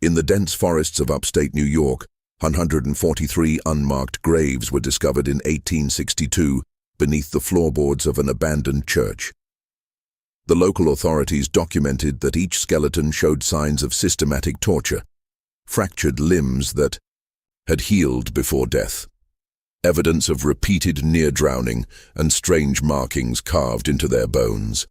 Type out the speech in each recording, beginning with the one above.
In the dense forests of upstate New York, 143 unmarked graves were discovered in 1862 beneath the floorboards of an abandoned church. The local authorities documented that each skeleton showed signs of systematic torture, fractured limbs that had healed before death, evidence of repeated near-drowning and strange markings carved into their bones.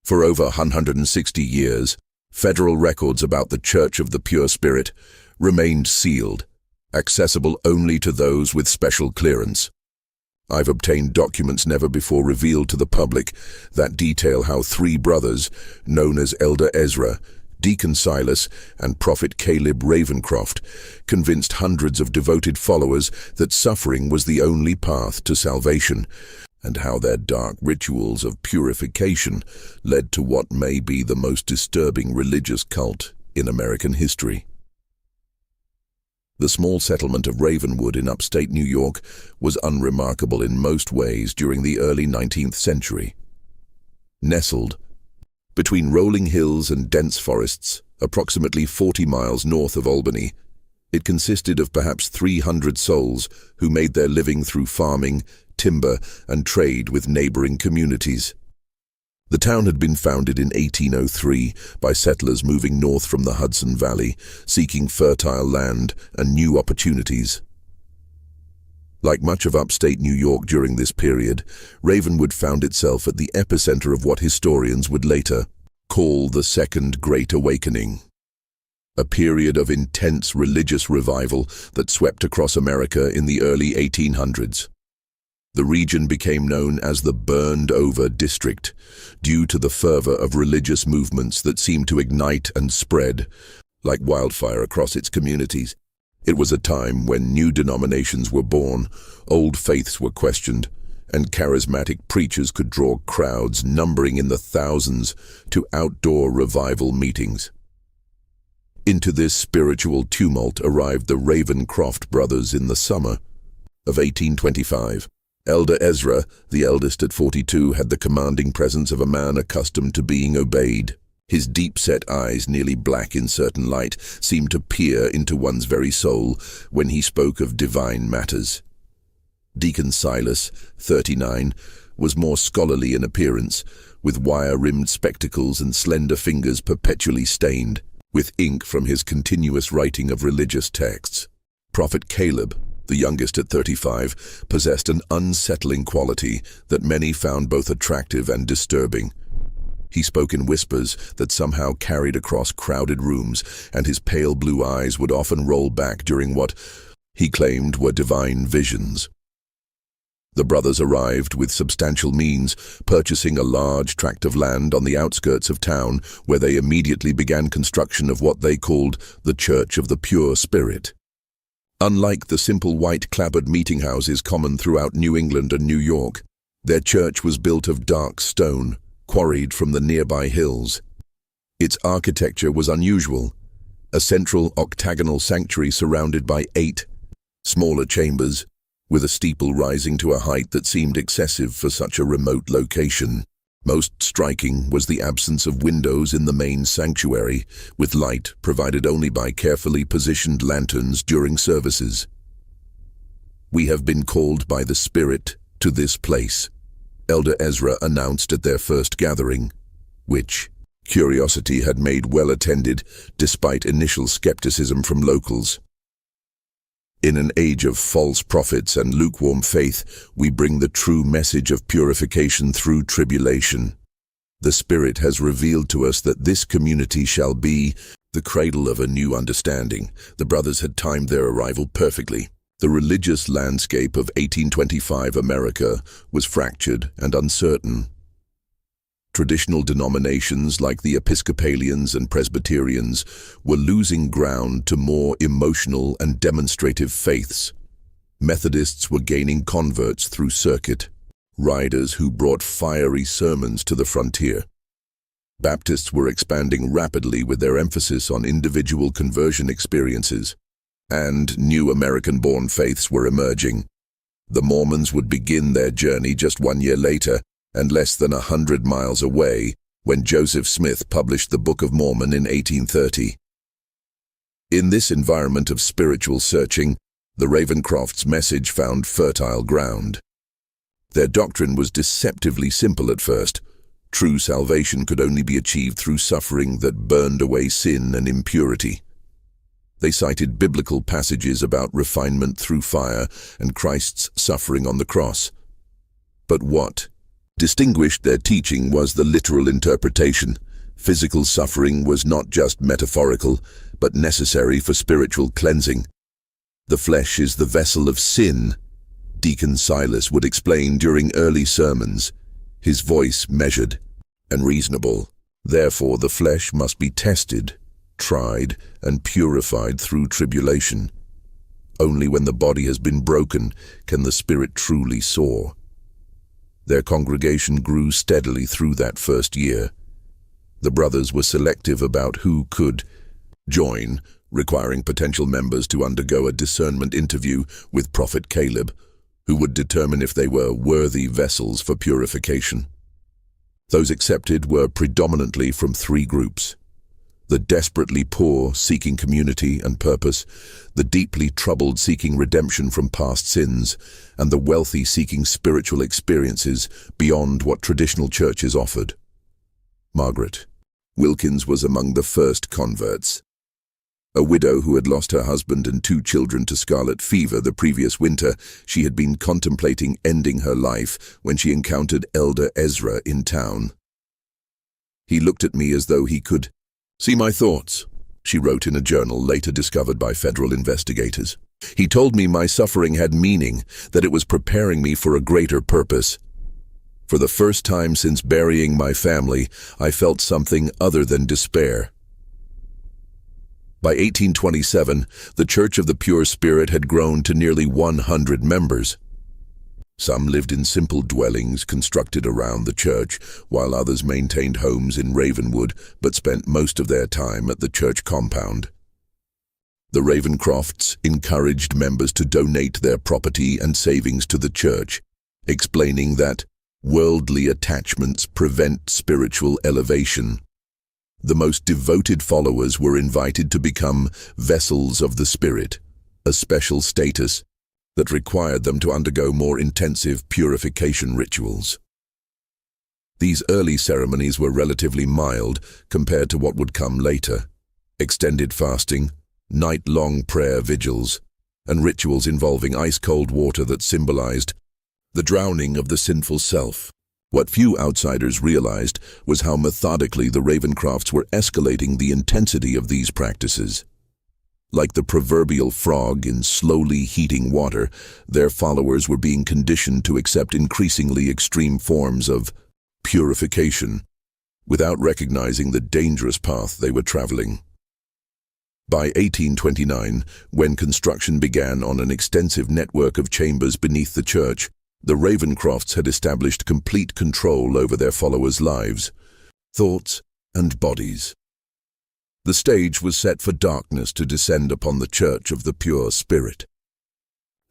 For over 160 years, federal records about the Church of the Pure Spirit remained sealed, accessible only to those with special clearance. I've obtained documents never before revealed to the public that detail how 3 brothers, known as Elder Ezra, Deacon Silas, and Prophet Caleb Ravencroft, convinced hundreds of devoted followers that suffering was the only path to salvation, and how their dark rituals of purification led to what may be the most disturbing religious cult in American history. The small settlement of Ravenwood in upstate New York was unremarkable in most ways during the early 19th century. Nestled between rolling hills and dense forests, approximately 40 miles north of Albany, it consisted of perhaps 300 souls who made their living through farming, timber, and trade with neighboring communities. The town had been founded in 1803 by settlers moving north from the Hudson Valley, seeking fertile land and new opportunities. Like much of upstate New York during this period, Ravenwood found itself at the epicenter of what historians would later call the Second Great Awakening, a period of intense religious revival that swept across America in the early 1800s. The region became known as the Burned-Over District, due to the fervor of religious movements that seemed to ignite and spread like wildfire across its communities. It was a time when new denominations were born, old faiths were questioned, and charismatic preachers could draw crowds numbering in the thousands to outdoor revival meetings. Into this spiritual tumult arrived the Ravencroft brothers in the summer of 1825. Elder Ezra, the eldest at 42, had the commanding presence of a man accustomed to being obeyed. His deep-set eyes, nearly black in certain light, seemed to peer into one's very soul when he spoke of divine matters. Deacon Silas, 39, was more scholarly in appearance, with wire-rimmed spectacles and slender fingers perpetually stained with ink from his continuous writing of religious texts. Prophet Caleb, the youngest at 35, possessed an unsettling quality that many found both attractive and disturbing. He spoke in whispers that somehow carried across crowded rooms, and his pale blue eyes would often roll back during what he claimed were divine visions. The brothers arrived with substantial means, purchasing a large tract of land on the outskirts of town, where they immediately began construction of what they called the Church of the Pure Spirit. Unlike the simple white-clapboard meeting houses common throughout New England and New York, their church was built of dark stone, quarried from the nearby hills. Its architecture was unusual, a central octagonal sanctuary surrounded by 8 smaller chambers, with a steeple rising to a height that seemed excessive for such a remote location. Most striking was the absence of windows in the main sanctuary, with light provided only by carefully positioned lanterns during services. "We have been called by the Spirit to this place," Elder Ezra announced at their first gathering, which curiosity had made well attended despite initial skepticism from locals. "In an age of false prophets and lukewarm faith, we bring the true message of purification through tribulation. The Spirit has revealed to us that this community shall be the cradle of a new understanding." The brothers had timed their arrival perfectly. The religious landscape of 1825 America was fractured and uncertain. Traditional denominations like the Episcopalians and Presbyterians were losing ground to more emotional and demonstrative faiths. Methodists were gaining converts through circuit riders who brought fiery sermons to the frontier. Baptists were expanding rapidly with their emphasis on individual conversion experiences, and new American-born faiths were emerging. The Mormons would begin their journey just 1 year later, and less than 100 miles away, when Joseph Smith published the Book of Mormon in 1830. In this environment of spiritual searching, the Ravencrofts' message found fertile ground. Their doctrine was deceptively simple at first. True salvation could only be achieved through suffering that burned away sin and impurity. They cited biblical passages about refinement through fire and Christ's suffering on the cross. But what distinguished their teaching was the literal interpretation. Physical suffering was not just metaphorical, but necessary for spiritual cleansing. The flesh is the vessel of sin, Deacon Silas would explain during early sermons, his voice measured and reasonable. Therefore, the flesh must be tested, tried, and purified through tribulation. Only when the body has been broken can the spirit truly soar. Their congregation grew steadily through that first year. The brothers were selective about who could join, requiring potential members to undergo a discernment interview with Prophet Caleb, who would determine if they were worthy vessels for purification. Those accepted were predominantly from three groups: the desperately poor seeking community and purpose, the deeply troubled seeking redemption from past sins, and the wealthy seeking spiritual experiences beyond what traditional churches offered. Margaret Wilkins was among the first converts. A widow who had lost her husband and 2 children to scarlet fever the previous winter, she had been contemplating ending her life when she encountered Elder Ezra in town. He looked at me as though he could see my thoughts, she wrote in a journal later discovered by federal investigators. He told me my suffering had meaning, that it was preparing me for a greater purpose. For the first time since burying my family, I felt something other than despair. By 1827, the Church of the Pure Spirit had grown to nearly 100 members. Some lived in simple dwellings constructed around the church, while others maintained homes in Ravenwood but spent most of their time at the church compound. The Ravencrofts encouraged members to donate their property and savings to the church, explaining that worldly attachments prevent spiritual elevation. The most devoted followers were invited to become vessels of the Spirit, a special status that required them to undergo more intensive purification rituals. These early ceremonies were relatively mild compared to what would come later: extended fasting, night-long prayer vigils, and rituals involving ice-cold water that symbolized the drowning of the sinful self. What few outsiders realized was how methodically the Ravencrofts were escalating the intensity of these practices. Like the proverbial frog in slowly heating water, their followers were being conditioned to accept increasingly extreme forms of purification, without recognizing the dangerous path they were traveling. By 1829, when construction began on an extensive network of chambers beneath the church, the Ravencrofts had established complete control over their followers' lives, thoughts, and bodies. The stage was set for darkness to descend upon the Church of the Pure Spirit.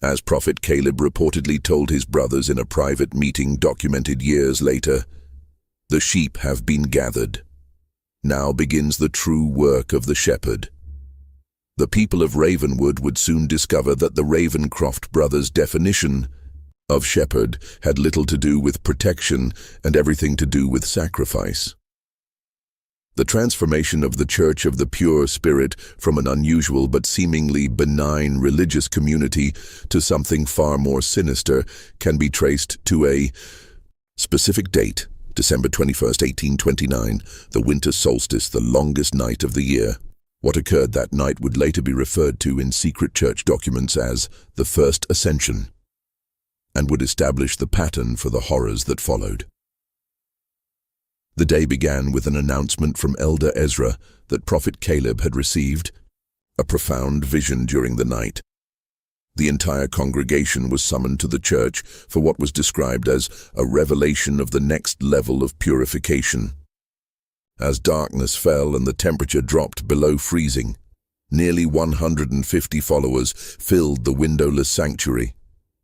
As Prophet Caleb reportedly told his brothers in a private meeting documented years later, "The sheep have been gathered. Now begins the true work of the shepherd." The people of Ravenwood would soon discover that the Ravencroft brothers' definition of shepherd had little to do with protection and everything to do with sacrifice. The transformation of the Church of the Pure Spirit from an unusual but seemingly benign religious community to something far more sinister can be traced to a specific date: December 21st, 1829, the winter solstice, the longest night of the year. What occurred that night would later be referred to in secret church documents as the First Ascension, and would establish the pattern for the horrors that followed. The day began with an announcement from Elder Ezra that Prophet Caleb had received a profound vision during the night. The entire congregation was summoned to the church for what was described as a revelation of the next level of purification. As darkness fell and the temperature dropped below freezing, nearly 150 followers filled the windowless sanctuary,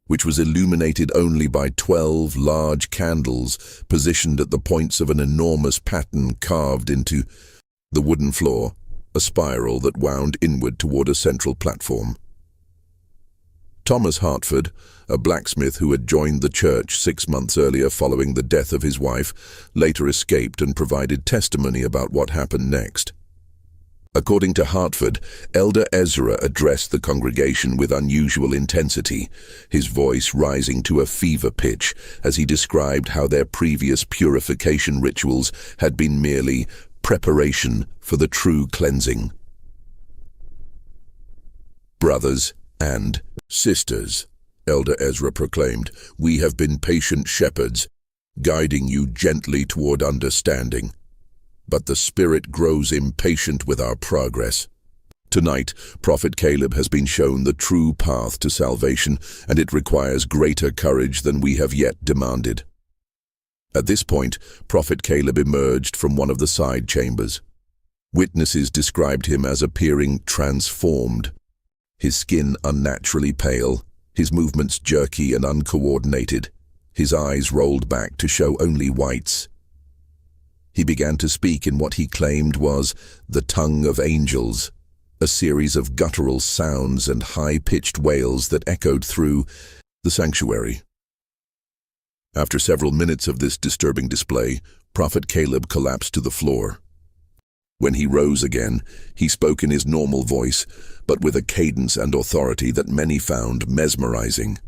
which was illuminated only by 12 large candles positioned at the points of an enormous pattern carved into the wooden floor. a spiral that wound inward toward a central platform. Thomas Hartford, a blacksmith who had joined the church 6 months earlier following the death of his wife, later escaped and provided testimony about what happened next. According to Hartford, Elder Ezra addressed the congregation with unusual intensity, his voice rising to a fever pitch as he described how their previous purification rituals had been merely preparation for the true cleansing. "Brothers and sisters," Elder Ezra proclaimed, "we have been patient shepherds, guiding you gently toward understanding. But the Spirit grows impatient with our progress. Tonight, Prophet Caleb has been shown the true path to salvation, and it requires greater courage than we have yet demanded." At this point, Prophet Caleb emerged from one of the side chambers. Witnesses described him as appearing transformed, his skin unnaturally pale, his movements jerky and uncoordinated, his eyes rolled back to show only whites. He began to speak in what he claimed was the tongue of angels, a series of guttural sounds and high-pitched wails that echoed through the sanctuary. After several minutes of this disturbing display, Prophet Caleb collapsed to the floor. When he rose again, he spoke in his normal voice, but with a cadence and authority that many found mesmerizing.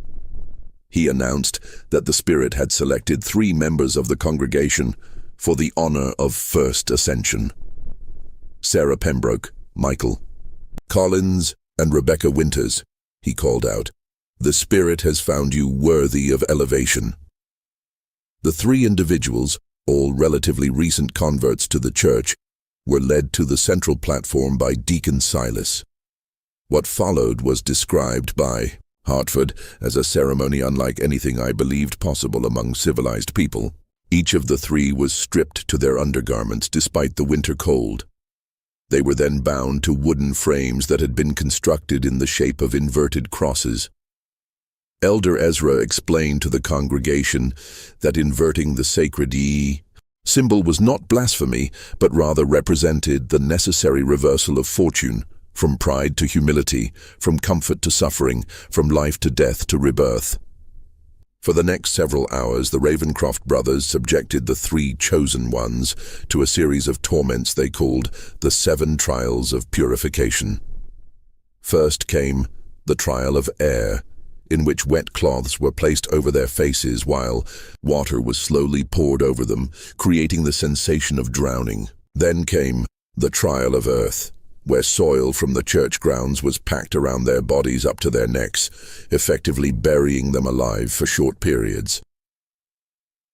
He announced that the Spirit had selected 3 members of the congregation for the honor of first ascension: Sarah Pembroke, Michael Collins, and Rebecca Winters. He called out, "The Spirit has found you worthy of elevation." The 3 individuals, all relatively recent converts to the church, were led to the central platform by Deacon Silas. What followed was described by Hartford as a ceremony unlike anything I believed possible among civilized people. Each of the 3 was stripped to their undergarments despite the winter cold. They were then bound to wooden frames that had been constructed in the shape of inverted crosses. Elder Ezra explained to the congregation that inverting the sacred symbol was not blasphemy, but rather represented the necessary reversal of fortune, from pride to humility, from comfort to suffering, from life to death to rebirth. For the next several hours, the Ravencroft brothers subjected the 3 chosen ones to a series of torments they called the 7 trials of purification. First came the trial of air, in which wet cloths were placed over their faces while water was slowly poured over them, creating the sensation of drowning. Then came the trial of earth, where soil from the church grounds was packed around their bodies up to their necks, effectively burying them alive for short periods.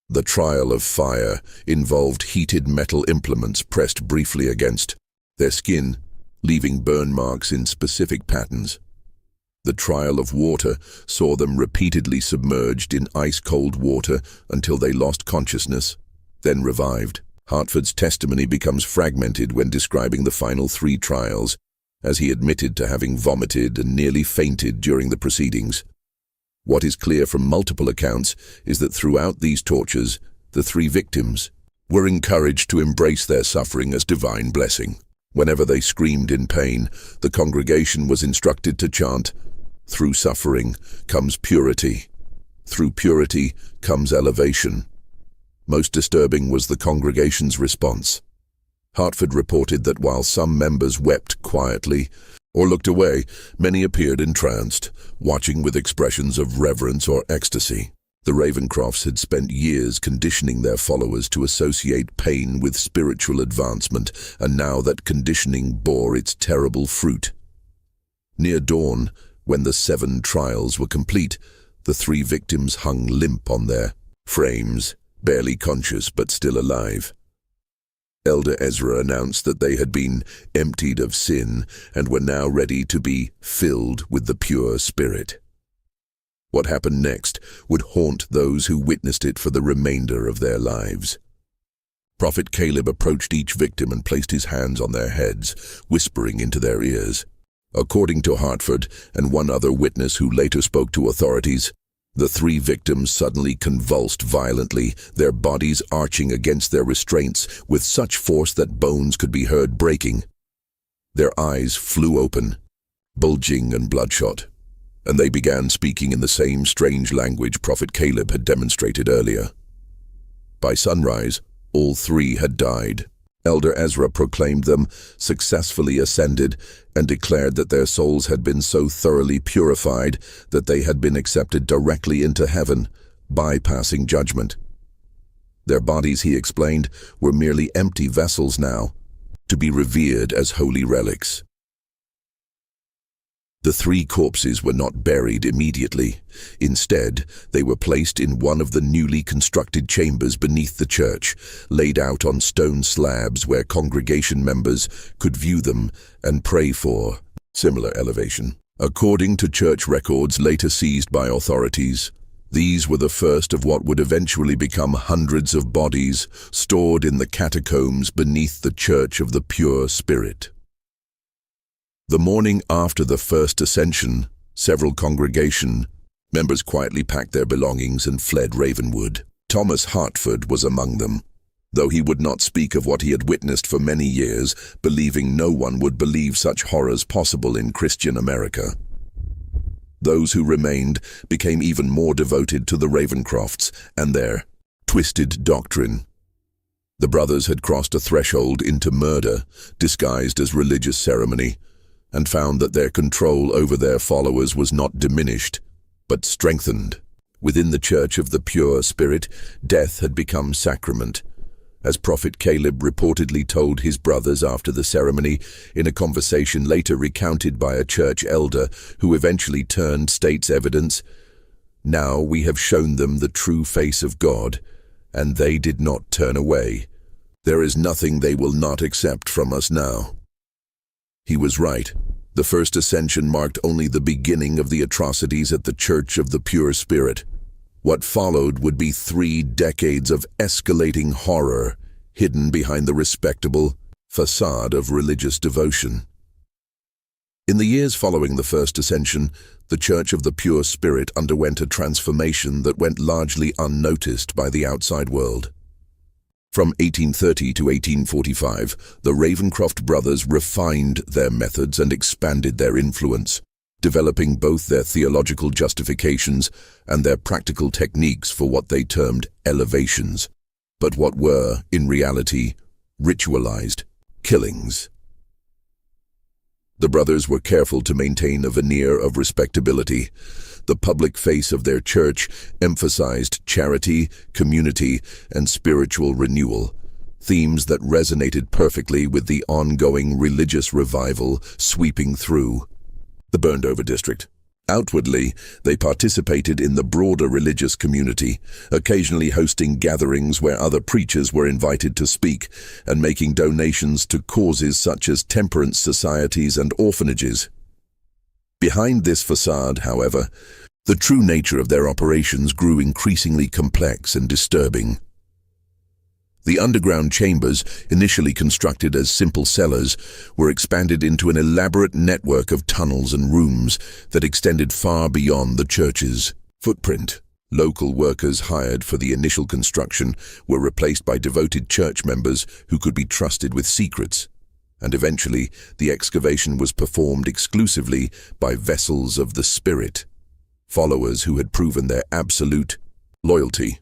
The trial of fire involved heated metal implements pressed briefly against their skin, leaving burn marks in specific patterns. The trial of water saw them repeatedly submerged in ice-cold water until they lost consciousness, then revived. Hartford's testimony becomes fragmented when describing the final 3 trials, as he admitted to having vomited and nearly fainted during the proceedings. What is clear from multiple accounts is that throughout these tortures, the 3 victims were encouraged to embrace their suffering as divine blessing. Whenever they screamed in pain, the congregation was instructed to chant, "Through suffering comes purity. Through purity comes elevation." Most disturbing was the congregation's response. Hartford reported that while some members wept quietly or looked away, many appeared entranced, watching with expressions of reverence or ecstasy. The Ravencrofts had spent years conditioning their followers to associate pain with spiritual advancement, and now that conditioning bore its terrible fruit. Near dawn, when the 7 trials were complete, the 3 victims hung limp on their frames, barely conscious but still alive. Elder Ezra announced that they had been emptied of sin and were now ready to be filled with the pure Spirit. What happened next would haunt those who witnessed it for the remainder of their lives. Prophet Caleb approached each victim and placed his hands on their heads, whispering into their ears. According to Hartford and one other witness who later spoke to authorities, the 3 victims suddenly convulsed violently, their bodies arching against their restraints with such force that bones could be heard breaking. Their eyes flew open, bulging and bloodshot, and they began speaking in the same strange language Prophet Caleb had demonstrated earlier. By sunrise, all three had died. Elder Ezra proclaimed them successfully ascended and declared that their souls had been so thoroughly purified that they had been accepted directly into heaven, bypassing judgment. Their bodies, he explained, were merely empty vessels now, to be revered as holy relics. The three corpses were not buried immediately. Instead, they were placed in one of the newly constructed chambers beneath the church, laid out on stone slabs where congregation members could view them and pray for similar elevation. According to church records later seized by authorities, these were the first of what would eventually become hundreds of bodies stored in the catacombs beneath the Church of the Pure Spirit. The morning after the first ascension, several congregation members quietly packed their belongings and fled Ravenwood. Thomas Hartford was among them, though he would not speak of what he had witnessed for many years, believing no one would believe such horrors possible in Christian America. Those who remained became even more devoted to the Ravencrofts and their twisted doctrine. The brothers had crossed a threshold into murder, disguised as religious ceremony, and found that their control over their followers was not diminished, but strengthened. Within the Church of the Pure Spirit, death had become sacrament, as Prophet Caleb reportedly told his brothers after the ceremony in a conversation later recounted by a church elder who eventually turned state's evidence. "Now we have shown them the true face of God, and they did not turn away. There is nothing they will not accept from us now." He was right. The first ascension marked only the beginning of the atrocities at the Church of the Pure Spirit. What followed would be 3 decades of escalating horror, hidden behind the respectable facade of religious devotion. In the years following the first ascension, the Church of the Pure Spirit underwent a transformation that went largely unnoticed by the outside world. From 1830 to 1845, the Ravencroft brothers refined their methods and expanded their influence, developing both their theological justifications and their practical techniques for what they termed elevations, but what were, in reality, ritualized killings. The brothers were careful to maintain a veneer of respectability. The public face of their church emphasized charity, community, and spiritual renewal, themes that resonated perfectly with the ongoing religious revival sweeping through the burned-over district. Outwardly, they participated in the broader religious community, occasionally hosting gatherings where other preachers were invited to speak and making donations to causes such as temperance societies and orphanages. Behind this facade, however, the true nature of their operations grew increasingly complex and disturbing. The underground chambers, initially constructed as simple cellars, were expanded into an elaborate network of tunnels and rooms that extended far beyond the church's footprint. Local workers hired for the initial construction were replaced by devoted church members who could be trusted with secrets, and eventually the excavation was performed exclusively by vessels of the Spirit, followers who had proven their absolute loyalty.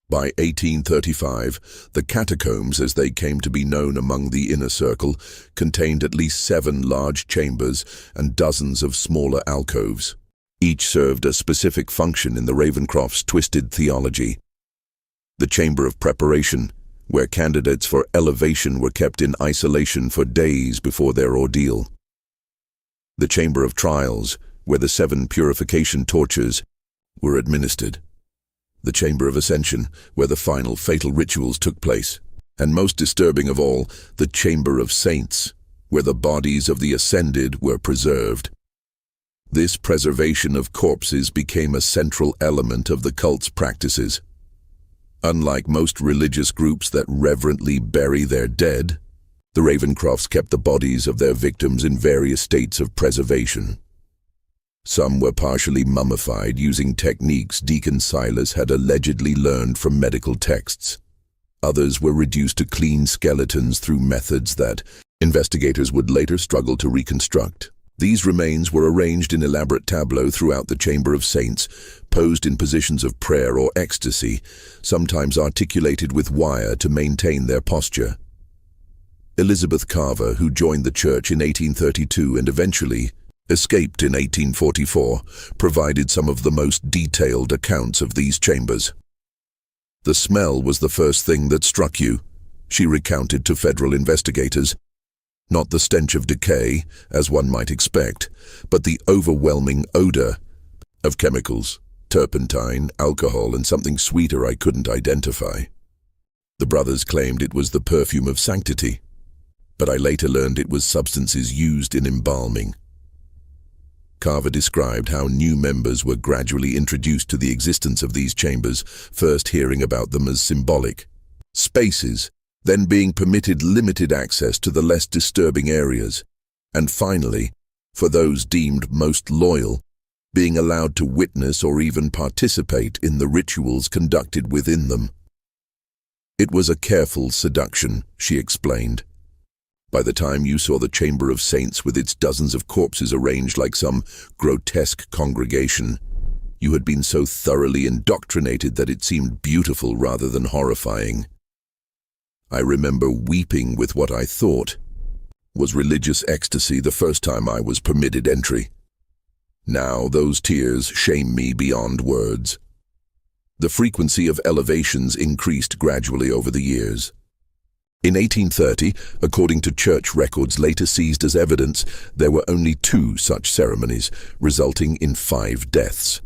By 1835, the catacombs, as they came to be known among the inner circle, contained at least 7 large chambers and dozens of smaller alcoves. Each served a specific function in the Ravencroft's twisted theology. The chamber of preparation, where candidates for elevation were kept in isolation for days before their ordeal. The chamber of trials, where the 7 purification tortures were administered. The chamber of ascension, where the final fatal rituals took place. And most disturbing of all, the chamber of saints, where the bodies of the ascended were preserved. This preservation of corpses became a central element of the cult's practices. Unlike most religious groups that reverently bury their dead, the Ravencrofts kept the bodies of their victims in various states of preservation. Some were partially mummified using techniques Deacon Silas had allegedly learned from medical texts. Others were reduced to clean skeletons through methods that investigators would later struggle to reconstruct. These remains were arranged in elaborate tableaux throughout the Chamber of Saints, posed in positions of prayer or ecstasy, sometimes articulated with wire to maintain their posture. Elizabeth Carver, who joined the church in 1832 and eventually escaped in 1844, provided some of the most detailed accounts of these chambers. "The smell was the first thing that struck you," she recounted to federal investigators. "Not the stench of decay, as one might expect, but the overwhelming odor of chemicals, turpentine, alcohol, and something sweeter I couldn't identify. The brothers claimed it was the perfume of sanctity, but I later learned it was substances used in embalming." Carver described how new members were gradually introduced to the existence of these chambers, first hearing about them as symbolic spaces, then being permitted limited access to the less disturbing areas, and finally, for those deemed most loyal, being allowed to witness or even participate in the rituals conducted within them. "It was a careful seduction," she explained. "By the time you saw the Chamber of Saints with its dozens of corpses arranged like some grotesque congregation, you had been so thoroughly indoctrinated that it seemed beautiful rather than horrifying. I remember weeping with what I thought was religious ecstasy the first time I was permitted entry. Now those tears shame me beyond words." The frequency of elevations increased gradually over the years. In 1830, according to church records later seized as evidence, there were only 2 such ceremonies, resulting in 5 deaths.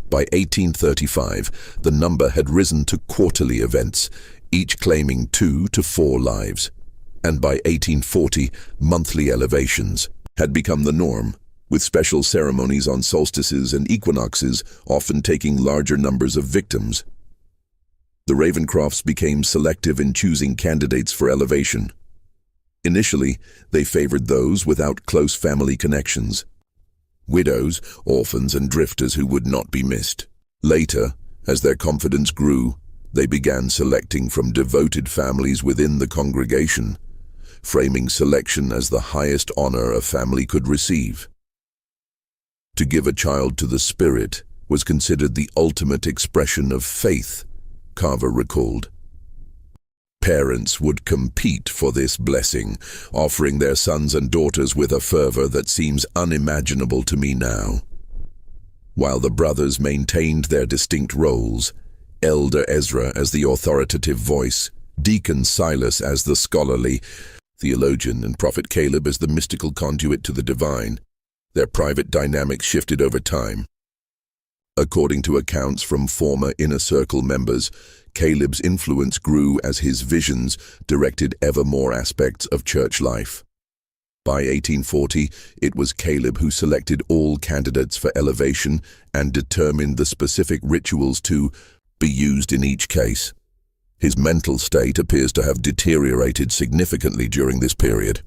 By 1835, the number had risen to quarterly events, each claiming 2 to 4 lives, and by 1840, monthly elevations had become the norm, with special ceremonies on solstices and equinoxes often taking larger numbers of victims. The Ravencrofts became selective in choosing candidates for elevation. Initially, they favored those without close family connections, widows, orphans, and drifters who would not be missed. Later, as their confidence grew, they began selecting from devoted families within the congregation, framing selection as the highest honor a family could receive. To give a child to the spirit was considered the ultimate expression of faith, Carver recalled. Parents would compete for this blessing, offering their sons and daughters with a fervor that seems unimaginable to me now. While the brothers maintained their distinct roles, Elder Ezra as the authoritative voice, Deacon Silas as the scholarly theologian, and Prophet Caleb as the mystical conduit to the divine, their private dynamics shifted over time. According to accounts from former Inner Circle members, Caleb's influence grew as his visions directed ever more aspects of church life. By 1840, it was Caleb who selected all candidates for elevation and determined the specific rituals to be used in each case. His mental state appears to have deteriorated significantly during this period.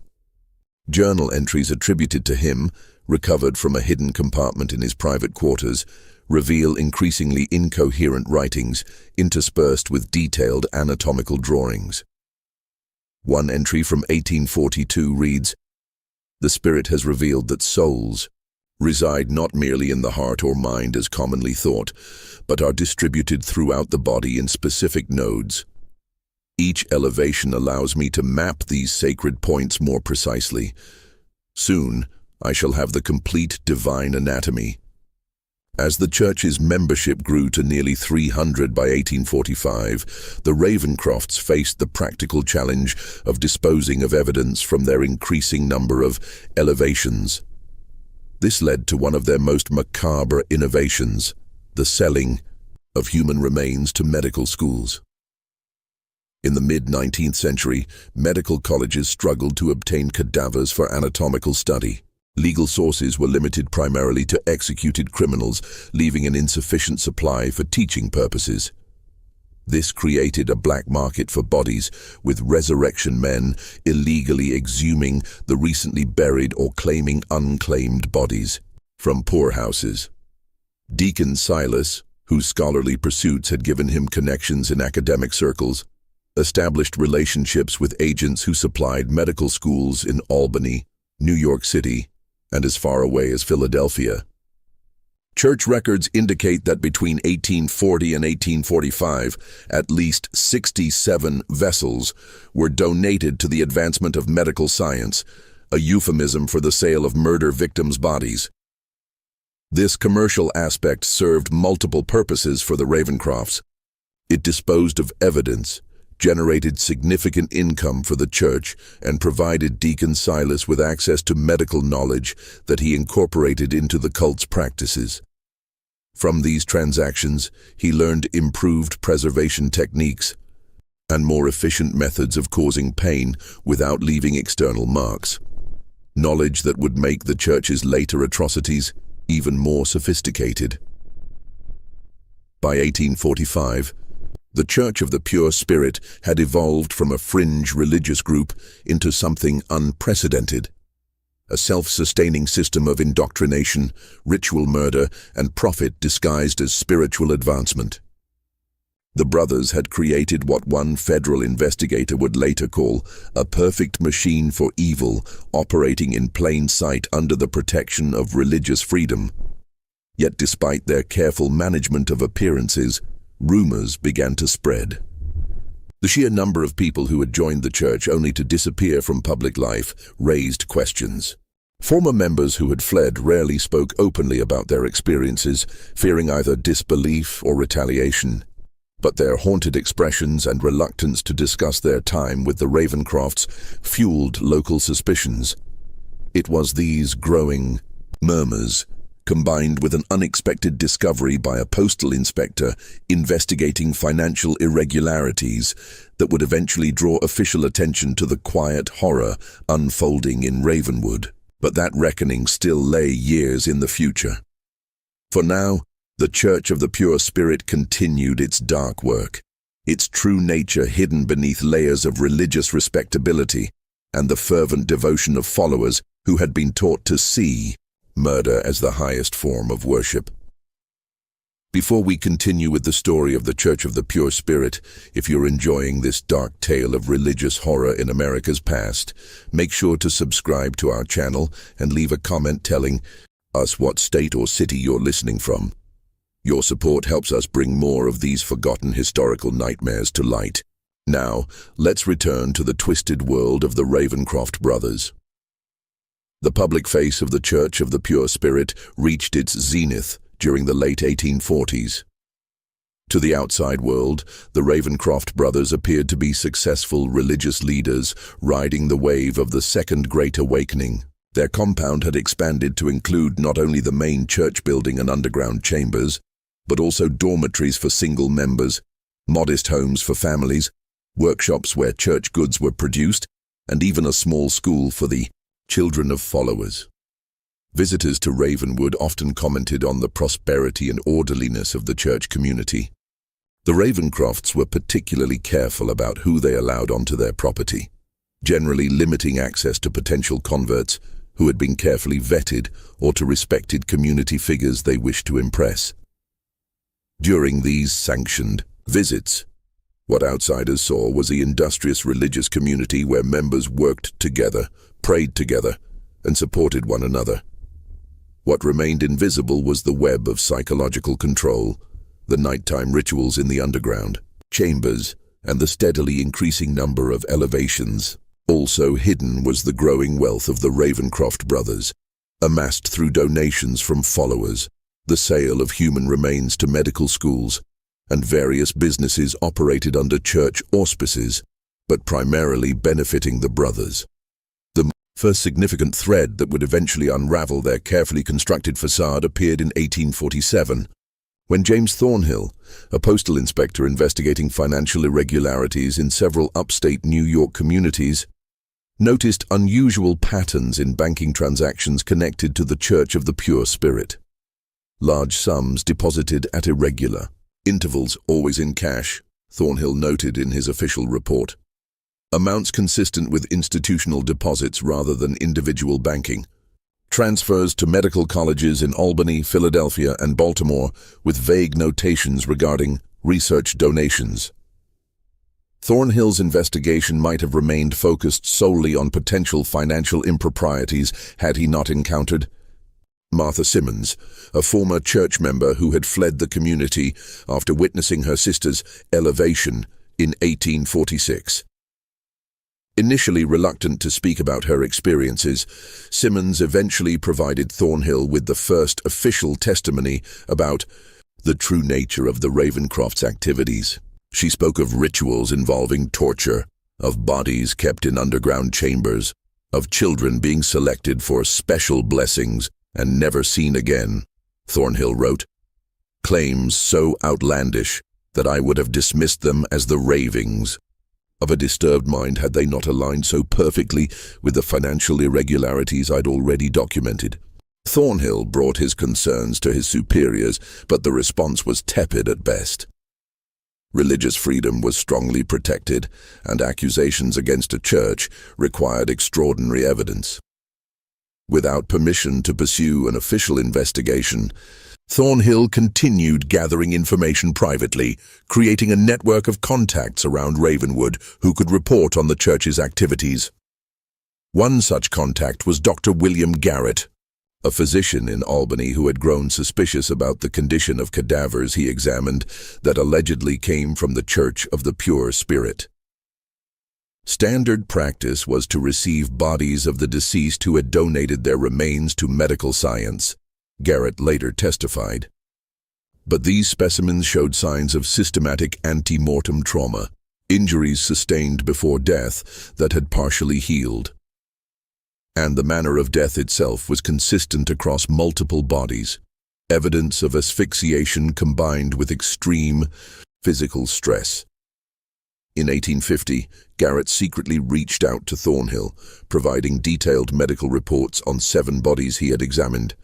Journal entries attributed to him, recovered from a hidden compartment in his private quarters, reveal increasingly incoherent writings interspersed with detailed anatomical drawings. One entry from 1842 reads, "The Spirit has revealed that souls reside not merely in the heart or mind as commonly thought, but are distributed throughout the body in specific nodes. Each elevation allows me to map these sacred points more precisely. Soon, I shall have the complete divine anatomy." As the church's membership grew to nearly 300 by 1845, the Ravencrofts faced the practical challenge of disposing of evidence from their increasing number of elevations. This led to one of their most macabre innovations, the selling of human remains to medical schools. In the mid-19th century, medical colleges struggled to obtain cadavers for anatomical study. Legal sources were limited primarily to executed criminals, leaving an insufficient supply for teaching purposes. This created a black market for bodies, with resurrection men illegally exhuming the recently buried or claiming unclaimed bodies from poorhouses. Deacon Silas, whose scholarly pursuits had given him connections in academic circles, established relationships with agents who supplied medical schools in Albany, New York City, and as far away as Philadelphia. Church records indicate that between 1840 and 1845, at least 67 vessels were donated to the advancement of medical science, a euphemism for the sale of murder victims' bodies. This commercial aspect served multiple purposes for the Ravencrofts. It disposed of evidence, generated significant income for the church, and provided Deacon Silas with access to medical knowledge that he incorporated into the cult's practices. From these transactions, he learned improved preservation techniques and more efficient methods of causing pain without leaving external marks. Knowledge that would make the church's later atrocities even more sophisticated. By 1845, the Church of the Pure Spirit had evolved from a fringe religious group into something unprecedented. A self-sustaining system of indoctrination, ritual murder, and profit disguised as spiritual advancement. The brothers had created what one federal investigator would later call a perfect machine for evil, operating in plain sight under the protection of religious freedom. Yet despite their careful management of appearances, rumors began to spread. The sheer number of people who had joined the church only to disappear from public life raised questions. Former members who had fled rarely spoke openly about their experiences, fearing either disbelief or retaliation. But their haunted expressions and reluctance to discuss their time with the Ravencrofts fueled local suspicions. It was these growing murmurs, combined with an unexpected discovery by a postal inspector investigating financial irregularities, that would eventually draw official attention to the quiet horror unfolding in Ravenwood. But that reckoning still lay years in the future. For now, the Church of the Pure Spirit continued its dark work, its true nature hidden beneath layers of religious respectability and the fervent devotion of followers who had been taught to see murder as the highest form of worship. Before we continue with the story of the Church of the Pure Spirit, if you're enjoying this dark tale of religious horror in America's past, make sure to subscribe to our channel and leave a comment telling us what state or city you're listening from. Your support helps us bring more of these forgotten historical nightmares to light. Now, let's return to the twisted world of the Ravencroft brothers. The public face of the Church of the Pure Spirit reached its zenith during the late 1840s. To the outside world, the Ravencroft brothers appeared to be successful religious leaders riding the wave of the Second Great Awakening. Their compound had expanded to include not only the main church building and underground chambers, but also dormitories for single members, modest homes for families, workshops where church goods were produced, and even a small school for the children of followers. Visitors to Ravenwood often commented on the prosperity and orderliness of the church community. The Ravencrofts were particularly careful about who they allowed onto their property, generally limiting access to potential converts who had been carefully vetted or to respected community figures they wished to impress. During these sanctioned visits, what outsiders saw was the industrious religious community where members worked together, prayed together, and supported one another. What remained invisible was the web of psychological control, the nighttime rituals in the underground chambers, and the steadily increasing number of elevations. Also hidden was the growing wealth of the Ravencroft brothers, amassed through donations from followers, the sale of human remains to medical schools, and various businesses operated under church auspices, but primarily benefiting the brothers. The first significant thread that would eventually unravel their carefully constructed facade appeared in 1847, when James Thornhill, a postal inspector investigating financial irregularities in several upstate New York communities, noticed unusual patterns in banking transactions connected to the Church of the Pure Spirit. Large sums deposited at irregular intervals, always in cash, Thornhill noted in his official report. Amounts consistent with institutional deposits rather than individual banking. Transfers to medical colleges in Albany, Philadelphia, and Baltimore with vague notations regarding research donations. Thornhill's investigation might have remained focused solely on potential financial improprieties had he not encountered Martha Simmons, a former church member who had fled the community after witnessing her sister's elevation in 1846. Initially reluctant to speak about her experiences, Simmons eventually provided Thornhill with the first official testimony about the true nature of the Ravencroft's activities. She spoke of rituals involving torture, of bodies kept in underground chambers, of children being selected for special blessings and never seen again. Thornhill wrote, "Claims so outlandish that I would have dismissed them as the ravings of a disturbed mind had they not aligned so perfectly with the financial irregularities I'd already documented." Thornhill brought his concerns to his superiors, but the response was tepid at best. Religious freedom was strongly protected, and accusations against a church required extraordinary evidence. Without permission to pursue an official investigation, Thornhill continued gathering information privately, creating a network of contacts around Ravenwood who could report on the church's activities. One such contact was Dr. William Garrett, a physician in Albany who had grown suspicious about the condition of cadavers he examined that allegedly came from the Church of the Pure Spirit. Standard practice was to receive bodies of the deceased who had donated their remains to medical science, Garrett later testified. But these specimens showed signs of systematic ante-mortem trauma, injuries sustained before death that had partially healed. And the manner of death itself was consistent across multiple bodies, evidence of asphyxiation combined with extreme physical stress. In 1850, Garrett secretly reached out to Thornhill, providing detailed medical reports on 7 bodies he had examined.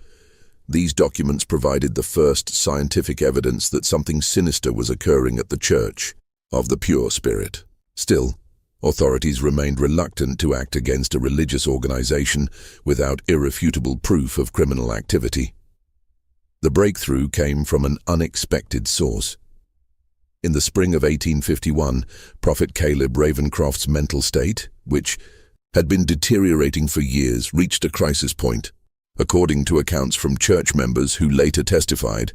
These documents provided the first scientific evidence that something sinister was occurring at the Church of the Pure Spirit. Still, authorities remained reluctant to act against a religious organization without irrefutable proof of criminal activity. The breakthrough came from an unexpected source. In the spring of 1851, Prophet Caleb Ravencroft's mental state, which had been deteriorating for years, reached a crisis point. According to accounts from church members who later testified,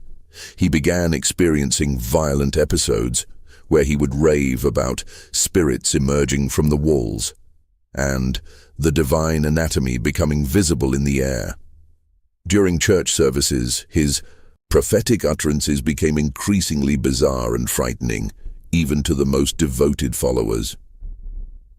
he began experiencing violent episodes where he would rave about spirits emerging from the walls and the divine anatomy becoming visible in the air. During church services, his prophetic utterances became increasingly bizarre and frightening, even to the most devoted followers.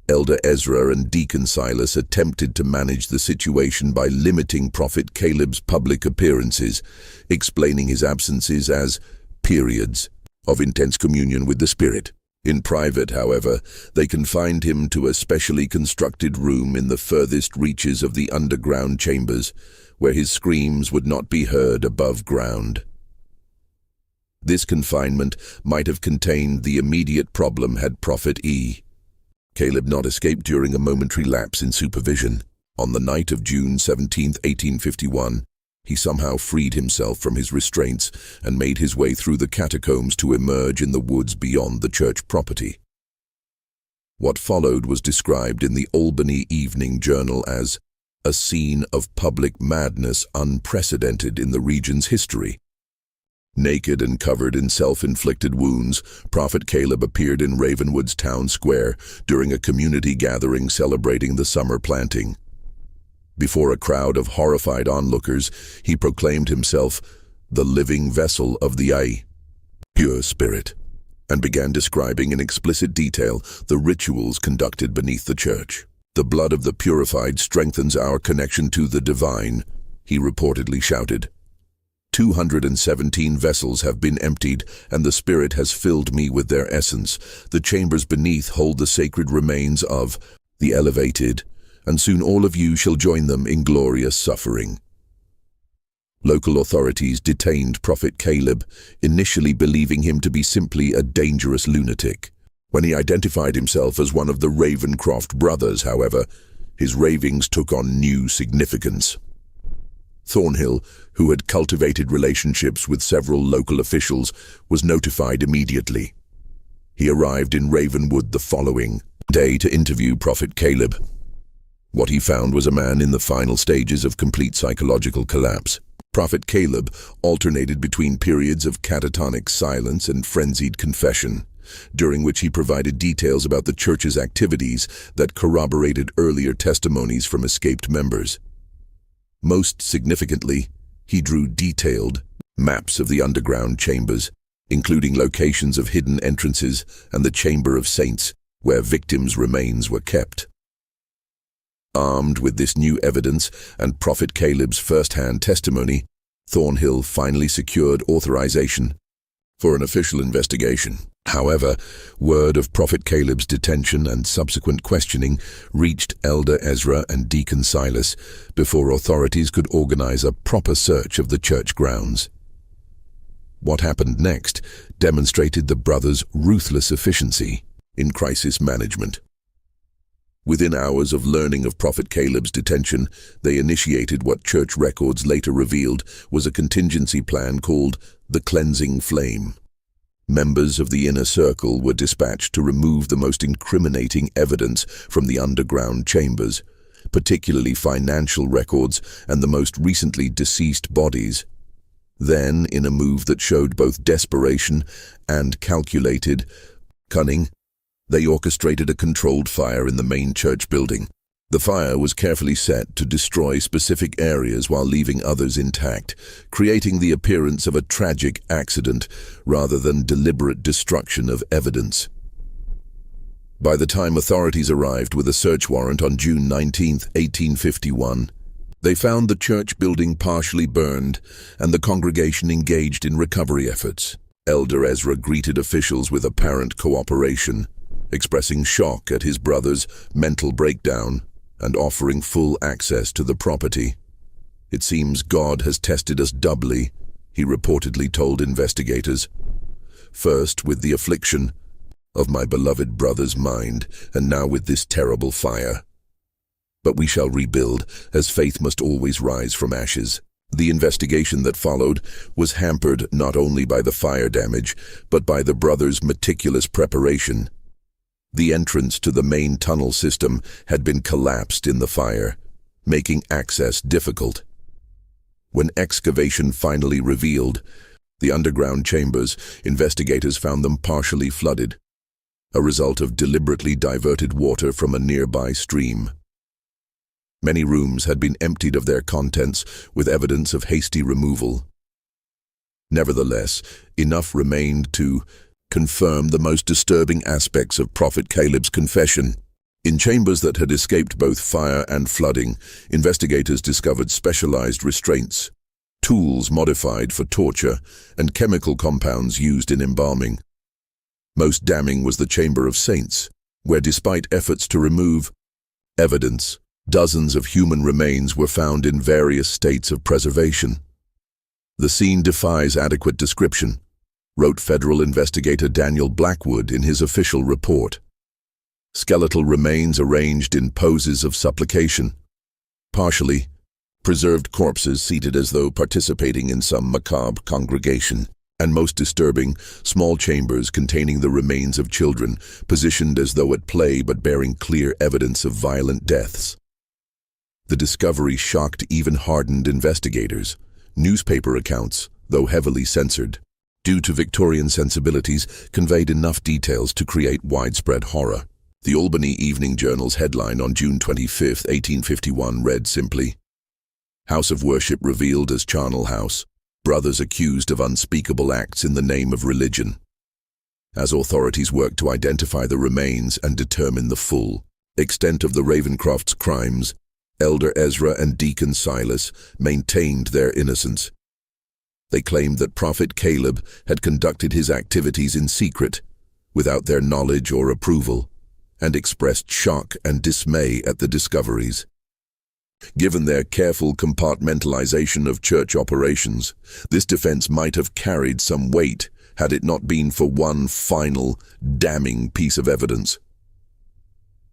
Elder Ezra and Deacon Silas attempted to manage the situation by limiting Prophet Caleb's public appearances, explaining his absences as periods of intense communion with the Spirit. In private, however, they confined him to a specially constructed room in the furthest reaches of the underground chambers, where his screams would not be heard above ground. This confinement might have contained the immediate problem had Prophet Caleb not escaped during a momentary lapse in supervision. On the night of June 17, 1851, he somehow freed himself from his restraints and made his way through the catacombs to emerge in the woods beyond the church property. What followed was described in the Albany Evening Journal as a scene of public madness unprecedented in the region's history. Naked and covered in self-inflicted wounds, Prophet Caleb appeared in Ravenwood's town square during a community gathering celebrating the summer planting. Before a crowd of horrified onlookers, he proclaimed himself the living vessel of the Pure Spirit, and began describing in explicit detail the rituals conducted beneath the church. "The blood of the purified strengthens our connection to the divine," he reportedly shouted. 217 vessels have been emptied, and the Spirit has filled me with their essence. The chambers beneath hold the sacred remains of the elevated, and soon all of you shall join them in glorious suffering. Local authorities detained Prophet Caleb, initially believing him to be simply a dangerous lunatic. When he identified himself as one of the Ravencroft brothers, however, his ravings took on new significance. Thornhill, who had cultivated relationships with several local officials, was notified immediately. He arrived in Ravenwood the following day to interview Prophet Caleb. What he found was a man in the final stages of complete psychological collapse. Prophet Caleb alternated between periods of catatonic silence and frenzied confession, during which he provided details about the church's activities that corroborated earlier testimonies from escaped members. Most significantly, he drew detailed maps of the underground chambers, including locations of hidden entrances and the Chamber of Saints, where victims' remains were kept. Armed with this new evidence and Prophet Caleb's first-hand testimony, Thornhill finally secured authorization for an official investigation. However, word of Prophet Caleb's detention and subsequent questioning reached Elder Ezra and Deacon Silas before authorities could organize a proper search of the church grounds. What happened next demonstrated the brothers' ruthless efficiency in crisis management. Within hours of learning of Prophet Caleb's detention, they initiated what church records later revealed was a contingency plan called the Cleansing Flame. Members of the inner circle were dispatched to remove the most incriminating evidence from the underground chambers, particularly financial records and the most recently deceased bodies. Then, in a move that showed both desperation and calculated cunning, they orchestrated a controlled fire in the main church building. The fire was carefully set to destroy specific areas while leaving others intact, creating the appearance of a tragic accident rather than deliberate destruction of evidence. By the time authorities arrived with a search warrant on June 19, 1851, they found the church building partially burned and the congregation engaged in recovery efforts. Elder Ezra greeted officials with apparent cooperation, expressing shock at his brother's mental breakdown and offering full access to the property. "It seems God has tested us doubly," he reportedly told investigators. "First with the affliction of my beloved brother's mind, and now with this terrible fire. But we shall rebuild, as faith must always rise from ashes." The investigation that followed was hampered not only by the fire damage, but by the brothers' meticulous preparation. The entrance to the main tunnel system had been collapsed in the fire, making access difficult. When excavation finally revealed the underground chambers, investigators found them partially flooded, a result of deliberately diverted water from a nearby stream. Many rooms had been emptied of their contents, with evidence of hasty removal. Nevertheless, enough remained to confirm the most disturbing aspects of Prophet Caleb's confession. In chambers that had escaped both fire and flooding, investigators discovered specialized restraints, tools modified for torture, and chemical compounds used in embalming. Most damning was the Chamber of Saints, where despite efforts to remove evidence, dozens of human remains were found in various states of preservation. "The scene defies adequate description," wrote federal investigator Daniel Blackwood in his official report. "Skeletal remains arranged in poses of supplication. Partially preserved corpses seated as though participating in some macabre congregation. And most disturbing, small chambers containing the remains of children, positioned as though at play but bearing clear evidence of violent deaths." The discovery shocked even hardened investigators. Newspaper accounts, though heavily censored due to Victorian sensibilities, conveyed enough details to create widespread horror. The Albany Evening Journal's headline on June 25, 1851 read simply, "House of Worship Revealed as Charnel House. Brothers accused of unspeakable acts in the name of religion." As authorities worked to identify the remains and determine the full extent of the Ravencroft's crimes, Elder Ezra and Deacon Silas maintained their innocence. They claimed that Prophet Caleb had conducted his activities in secret, without their knowledge or approval, and expressed shock and dismay at the discoveries. Given their careful compartmentalization of church operations, this defense might have carried some weight had it not been for one final, damning piece of evidence.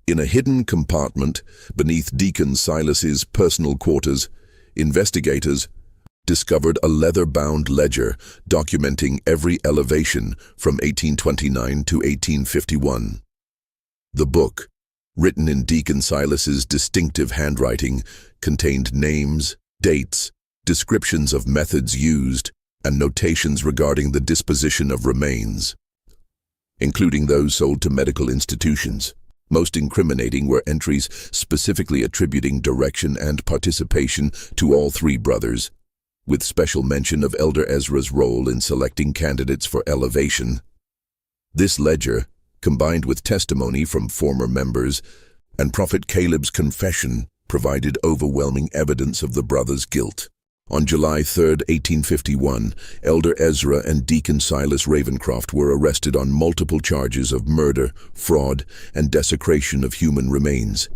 In a hidden compartment beneath Deacon Silas's personal quarters, investigators discovered a leather-bound ledger documenting every elevation from 1829 to 1851. The book, written in Deacon Silas's distinctive handwriting, contained names, dates, descriptions of methods used, and notations regarding the disposition of remains, including those sold to medical institutions. Most incriminating were entries specifically attributing direction and participation to all three brothers, with special mention of Elder Ezra's role in selecting candidates for elevation. This ledger, combined with testimony from former members and Prophet Caleb's confession, provided overwhelming evidence of the brothers' guilt. On July 3, 1851, Elder Ezra and Deacon Silas Ravencroft were arrested on multiple charges of murder, fraud, and desecration of human remains.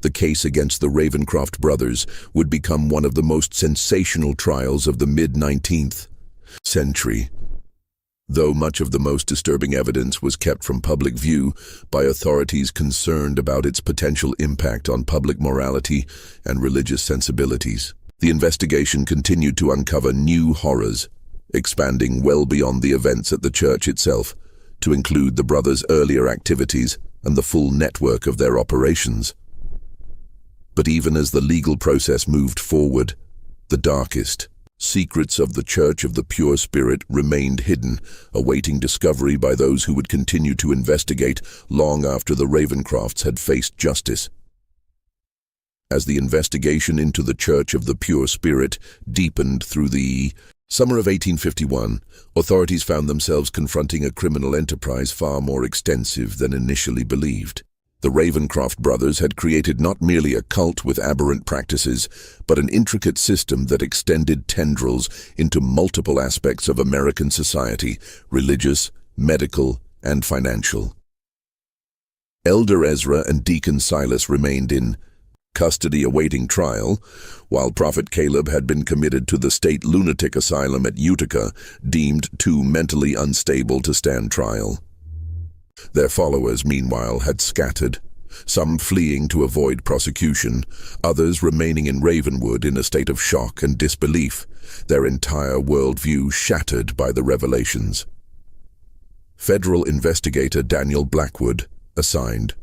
The case against the Ravencroft brothers would become one of the most sensational trials of the mid-19th century. Though much of the most disturbing evidence was kept from public view by authorities concerned about its potential impact on public morality and religious sensibilities, the investigation continued to uncover new horrors, expanding well beyond the events at the church itself, to include the brothers' earlier activities and the full network of their operations. But even as the legal process moved forward, the darkest secrets of the Church of the Pure Spirit remained hidden, awaiting discovery by those who would continue to investigate long after the Ravencrofts had faced justice. As the investigation into the Church of the Pure Spirit deepened through the summer of 1851, authorities found themselves confronting a criminal enterprise far more extensive than initially believed. The Ravencroft brothers had created not merely a cult with aberrant practices, but an intricate system that extended tendrils into multiple aspects of American society: religious, medical, and financial. Elder Ezra and Deacon Silas remained in custody awaiting trial, while Prophet Caleb had been committed to the state lunatic asylum at Utica, deemed too mentally unstable to stand trial. Their followers, meanwhile, had scattered, some fleeing to avoid prosecution, others remaining in Ravenwood in a state of shock and disbelief, their entire worldview shattered by the revelations. Federal investigator Daniel Blackwood, assigned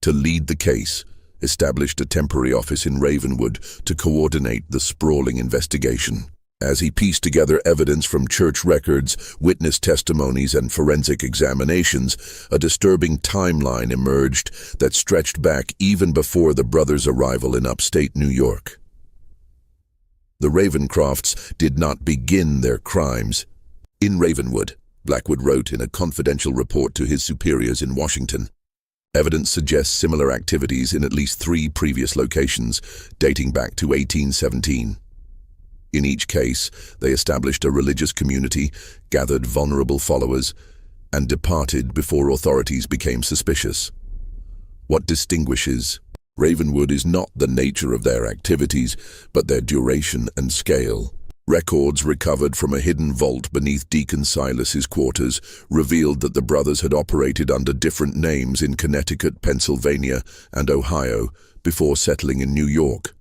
to lead the case, established a temporary office in Ravenwood to coordinate the sprawling investigation. As he pieced together evidence from church records, witness testimonies, and forensic examinations, a disturbing timeline emerged that stretched back even before the brothers' arrival in upstate New York. The Ravencrofts did not begin their crimes in Ravenwood, Blackwood wrote in a confidential report to his superiors in Washington. Evidence suggests similar activities in at least 3 previous locations, dating back to 1817. In each case, they established a religious community, gathered vulnerable followers, and departed before authorities became suspicious. What distinguishes Ravenwood is not the nature of their activities, but their duration and scale. Records recovered from a hidden vault beneath Deacon Silas's quarters revealed that the brothers had operated under different names in Connecticut, Pennsylvania, and Ohio before settling in New York.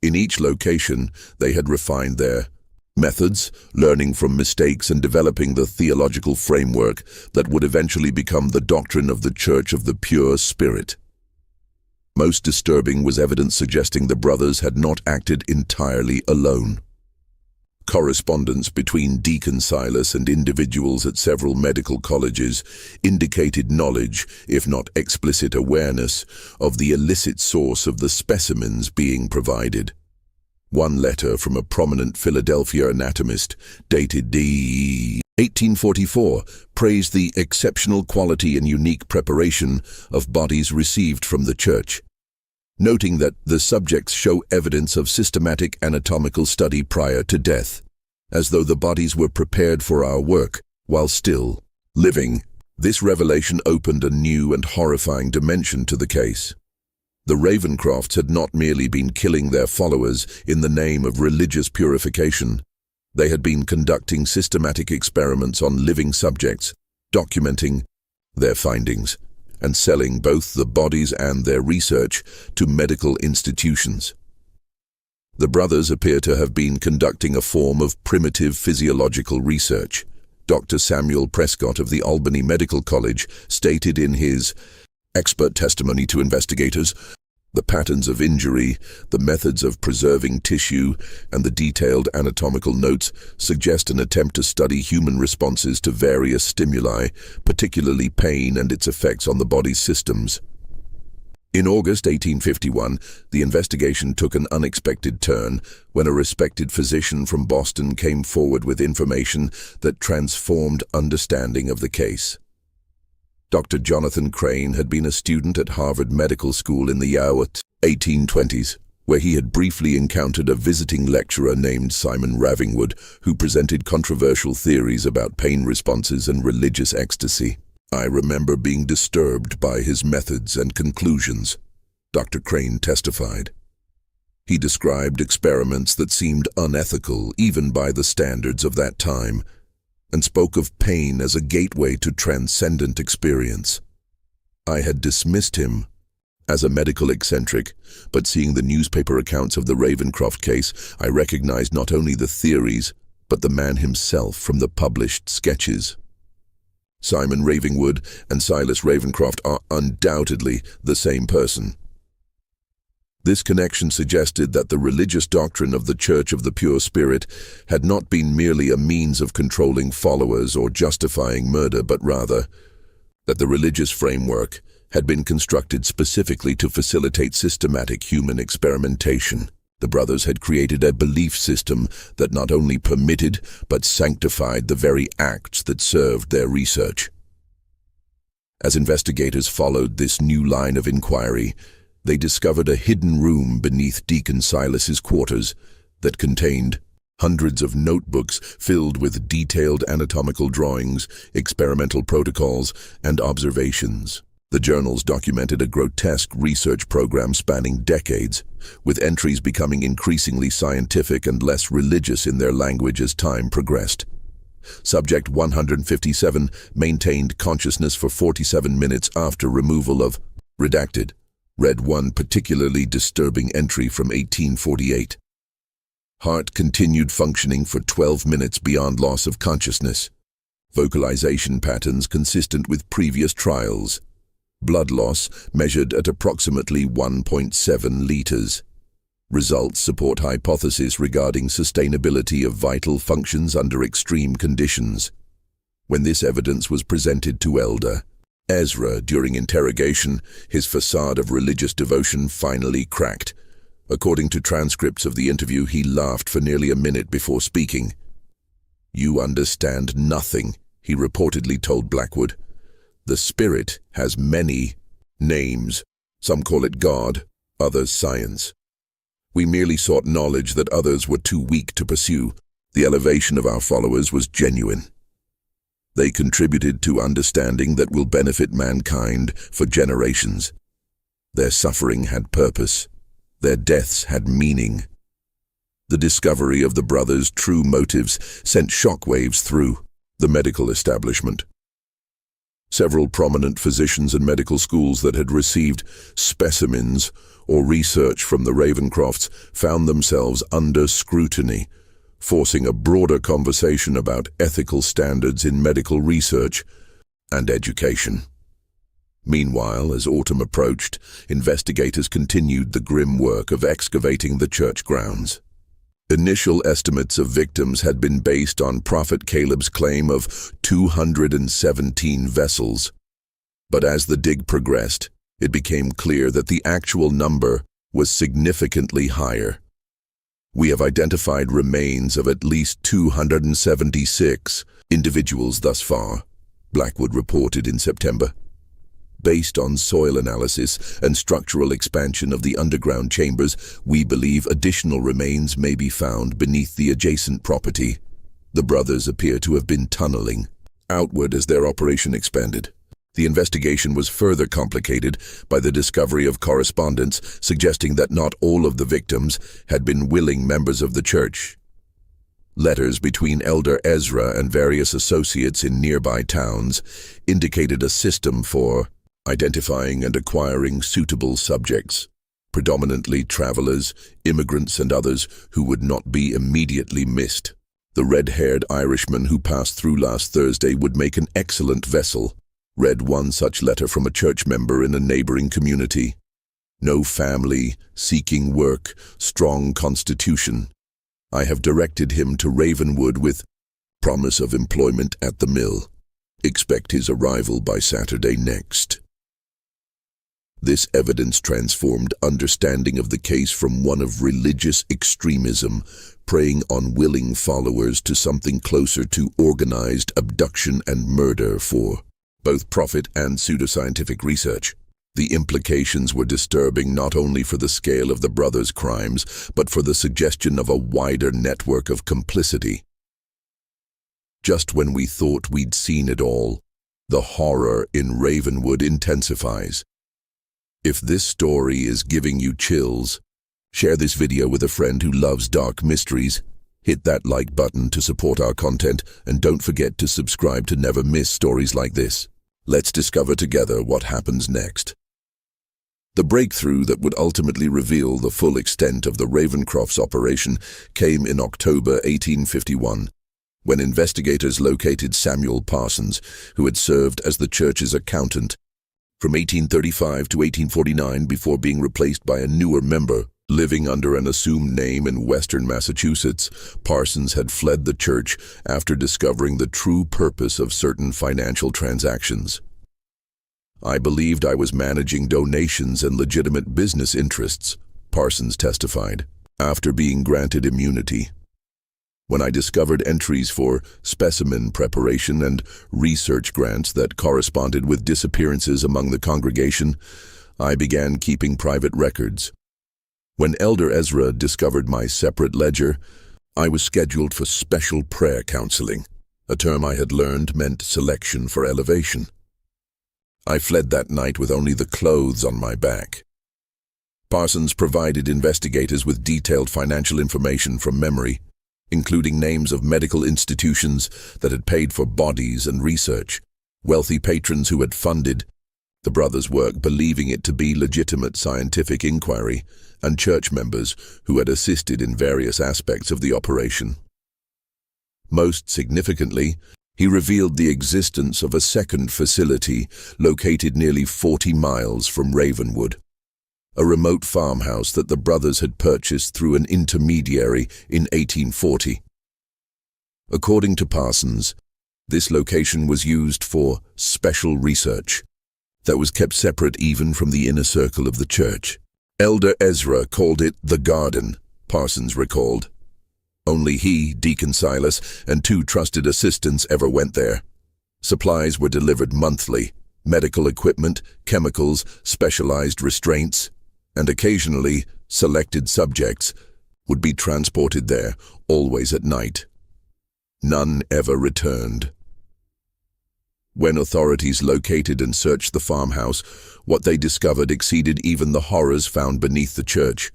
In each location, they had refined their methods, learning from mistakes and developing the theological framework that would eventually become the doctrine of the Church of the Pure Spirit. Most disturbing was evidence suggesting the brothers had not acted entirely alone. Correspondence between Deacon Silas and individuals at several medical colleges indicated knowledge, if not explicit awareness, of the illicit source of the specimens being provided. One letter from a prominent Philadelphia anatomist, dated D. 1844, praised the exceptional quality and unique preparation of bodies received from the church, noting that the subjects show evidence of systematic anatomical study prior to death, as though the bodies were prepared for our work while still living. This revelation opened a new and horrifying dimension to the case. The Ravencrofts had not merely been killing their followers in the name of religious purification. They had been conducting systematic experiments on living subjects, documenting their findings, and selling both the bodies and their research to medical institutions. The brothers appear to have been conducting a form of primitive physiological research. Dr. Samuel Prescott of the Albany Medical College stated in his expert testimony to investigators, "The patterns of injury, the methods of preserving tissue, and the detailed anatomical notes suggest an attempt to study human responses to various stimuli, particularly pain and its effects on the body's systems." In August 1851, the investigation took an unexpected turn when a respected physician from Boston came forward with information that transformed understanding of the case. Dr. Jonathan Crane had been a student at Harvard Medical School in the year 1820s, where he had briefly encountered a visiting lecturer named Simon Ravingwood, who presented controversial theories about pain responses and religious ecstasy. "I remember being disturbed by his methods and conclusions," Dr. Crane testified. He described experiments that seemed unethical even by the standards of that time, and spoke of pain as a gateway to transcendent experience. I had dismissed him as a medical eccentric, but seeing the newspaper accounts of the Ravencroft case, I recognized not only the theories, but the man himself from the published sketches. Simon Ravingwood and Silas Ravencroft are undoubtedly the same person. This connection suggested that the religious doctrine of the Church of the Pure Spirit had not been merely a means of controlling followers or justifying murder, but rather that the religious framework had been constructed specifically to facilitate systematic human experimentation. The brothers had created a belief system that not only permitted but sanctified the very acts that served their research. As investigators followed this new line of inquiry, they discovered a hidden room beneath Deacon Silas's quarters that contained hundreds of notebooks filled with detailed anatomical drawings, experimental protocols, and observations. The journals documented a grotesque research program spanning decades, with entries becoming increasingly scientific and less religious in their language as time progressed. Subject 157 maintained consciousness for 47 minutes after removal of redacted. Read one particularly disturbing entry from 1848. Heart continued functioning for 12 minutes beyond loss of consciousness. Vocalization patterns consistent with previous trials. Blood loss measured at approximately 1.7 liters. Results support hypotheses regarding sustainability of vital functions under extreme conditions. When this evidence was presented to Elder Ezra during interrogation, his facade of religious devotion finally cracked. According to transcripts of the interview, he laughed for nearly a minute before speaking. "You understand nothing," he reportedly told Blackwood. "The Spirit has many names. Some call it God, others science. We merely sought knowledge that others were too weak to pursue. The elevation of our followers was genuine. They contributed to understanding that will benefit mankind for generations. Their suffering had purpose. Their deaths had meaning." The discovery of the brothers' true motives sent shockwaves through the medical establishment. Several prominent physicians and medical schools that had received specimens or research from the Ravencrofts found themselves under scrutiny, forcing a broader conversation about ethical standards in medical research and education. Meanwhile, as autumn approached, investigators continued the grim work of excavating the church grounds. Initial estimates of victims had been based on Prophet Caleb's claim of 217 vessels. But as the dig progressed, it became clear that the actual number was significantly higher. "We have identified remains of at least 276 individuals thus far," Blackwood reported in September. "Based on soil analysis and structural expansion of the underground chambers, we believe additional remains may be found beneath the adjacent property." The brothers appear to have been tunneling outward as their operation expanded. The investigation was further complicated by the discovery of correspondence suggesting that not all of the victims had been willing members of the church. Letters between Elder Ezra and various associates in nearby towns indicated a system for identifying and acquiring suitable subjects. predominantly travelers, immigrants, and others who would not be immediately missed. The red-haired Irishman who passed through last Thursday would make an excellent vessel. Read one such letter from a church member in a neighboring community. No family, seeking work, strong constitution. I have directed him to Ravenwood with promise of employment at the mill. Expect his arrival by Saturday next. This evidence transformed understanding of the case from one of religious extremism, preying on willing followers, to something closer to organized abduction and murder for both profit and pseudoscientific research. The implications were disturbing not only for the scale of the brothers' crimes, but for the suggestion of a wider network of complicity. Just when we thought we'd seen it all, the horror in Ravenwood intensifies. If this story is giving you chills, share this video with a friend who loves dark mysteries. Hit that like button to support our content, and don't forget to subscribe to never miss stories like this. Let's discover together what happens next. The breakthrough that would ultimately reveal the full extent of the Ravencroft's operation came in October 1851, when investigators located Samuel Parsons, who had served as the church's accountant from 1835 to 1849 before being replaced by a newer member. Living under an assumed name in western Massachusetts, Parsons had fled the church after discovering the true purpose of certain financial transactions. I believed I was managing donations and legitimate business interests, Parsons testified, after being granted immunity. When I discovered entries for specimen preparation and research grants that corresponded with disappearances among the congregation, I began keeping private records. When Elder Ezra discovered my separate ledger, I was scheduled for special prayer counseling, a term I had learned meant selection for elevation. I fled that night with only the clothes on my back. Parsons provided investigators with detailed financial information from memory, including names of medical institutions that had paid for bodies and research, wealthy patrons who had funded the brothers' work, believing it to be legitimate scientific inquiry, and church members who had assisted in various aspects of the operation. Most significantly, he revealed the existence of a second facility located nearly 40 miles from Ravenwood, a remote farmhouse that the brothers had purchased through an intermediary in 1840. According to Parsons, this location was used for special research that was kept separate even from the inner circle of the church. Elder Ezra called it the garden, Parsons recalled. Only he, Deacon Silas, and 2 trusted assistants ever went there. Supplies were delivered monthly: medical equipment, chemicals, specialized restraints, and occasionally selected subjects would be transported there, always at night. None ever returned. When authorities located and searched the farmhouse, what they discovered exceeded even the horrors found beneath the church.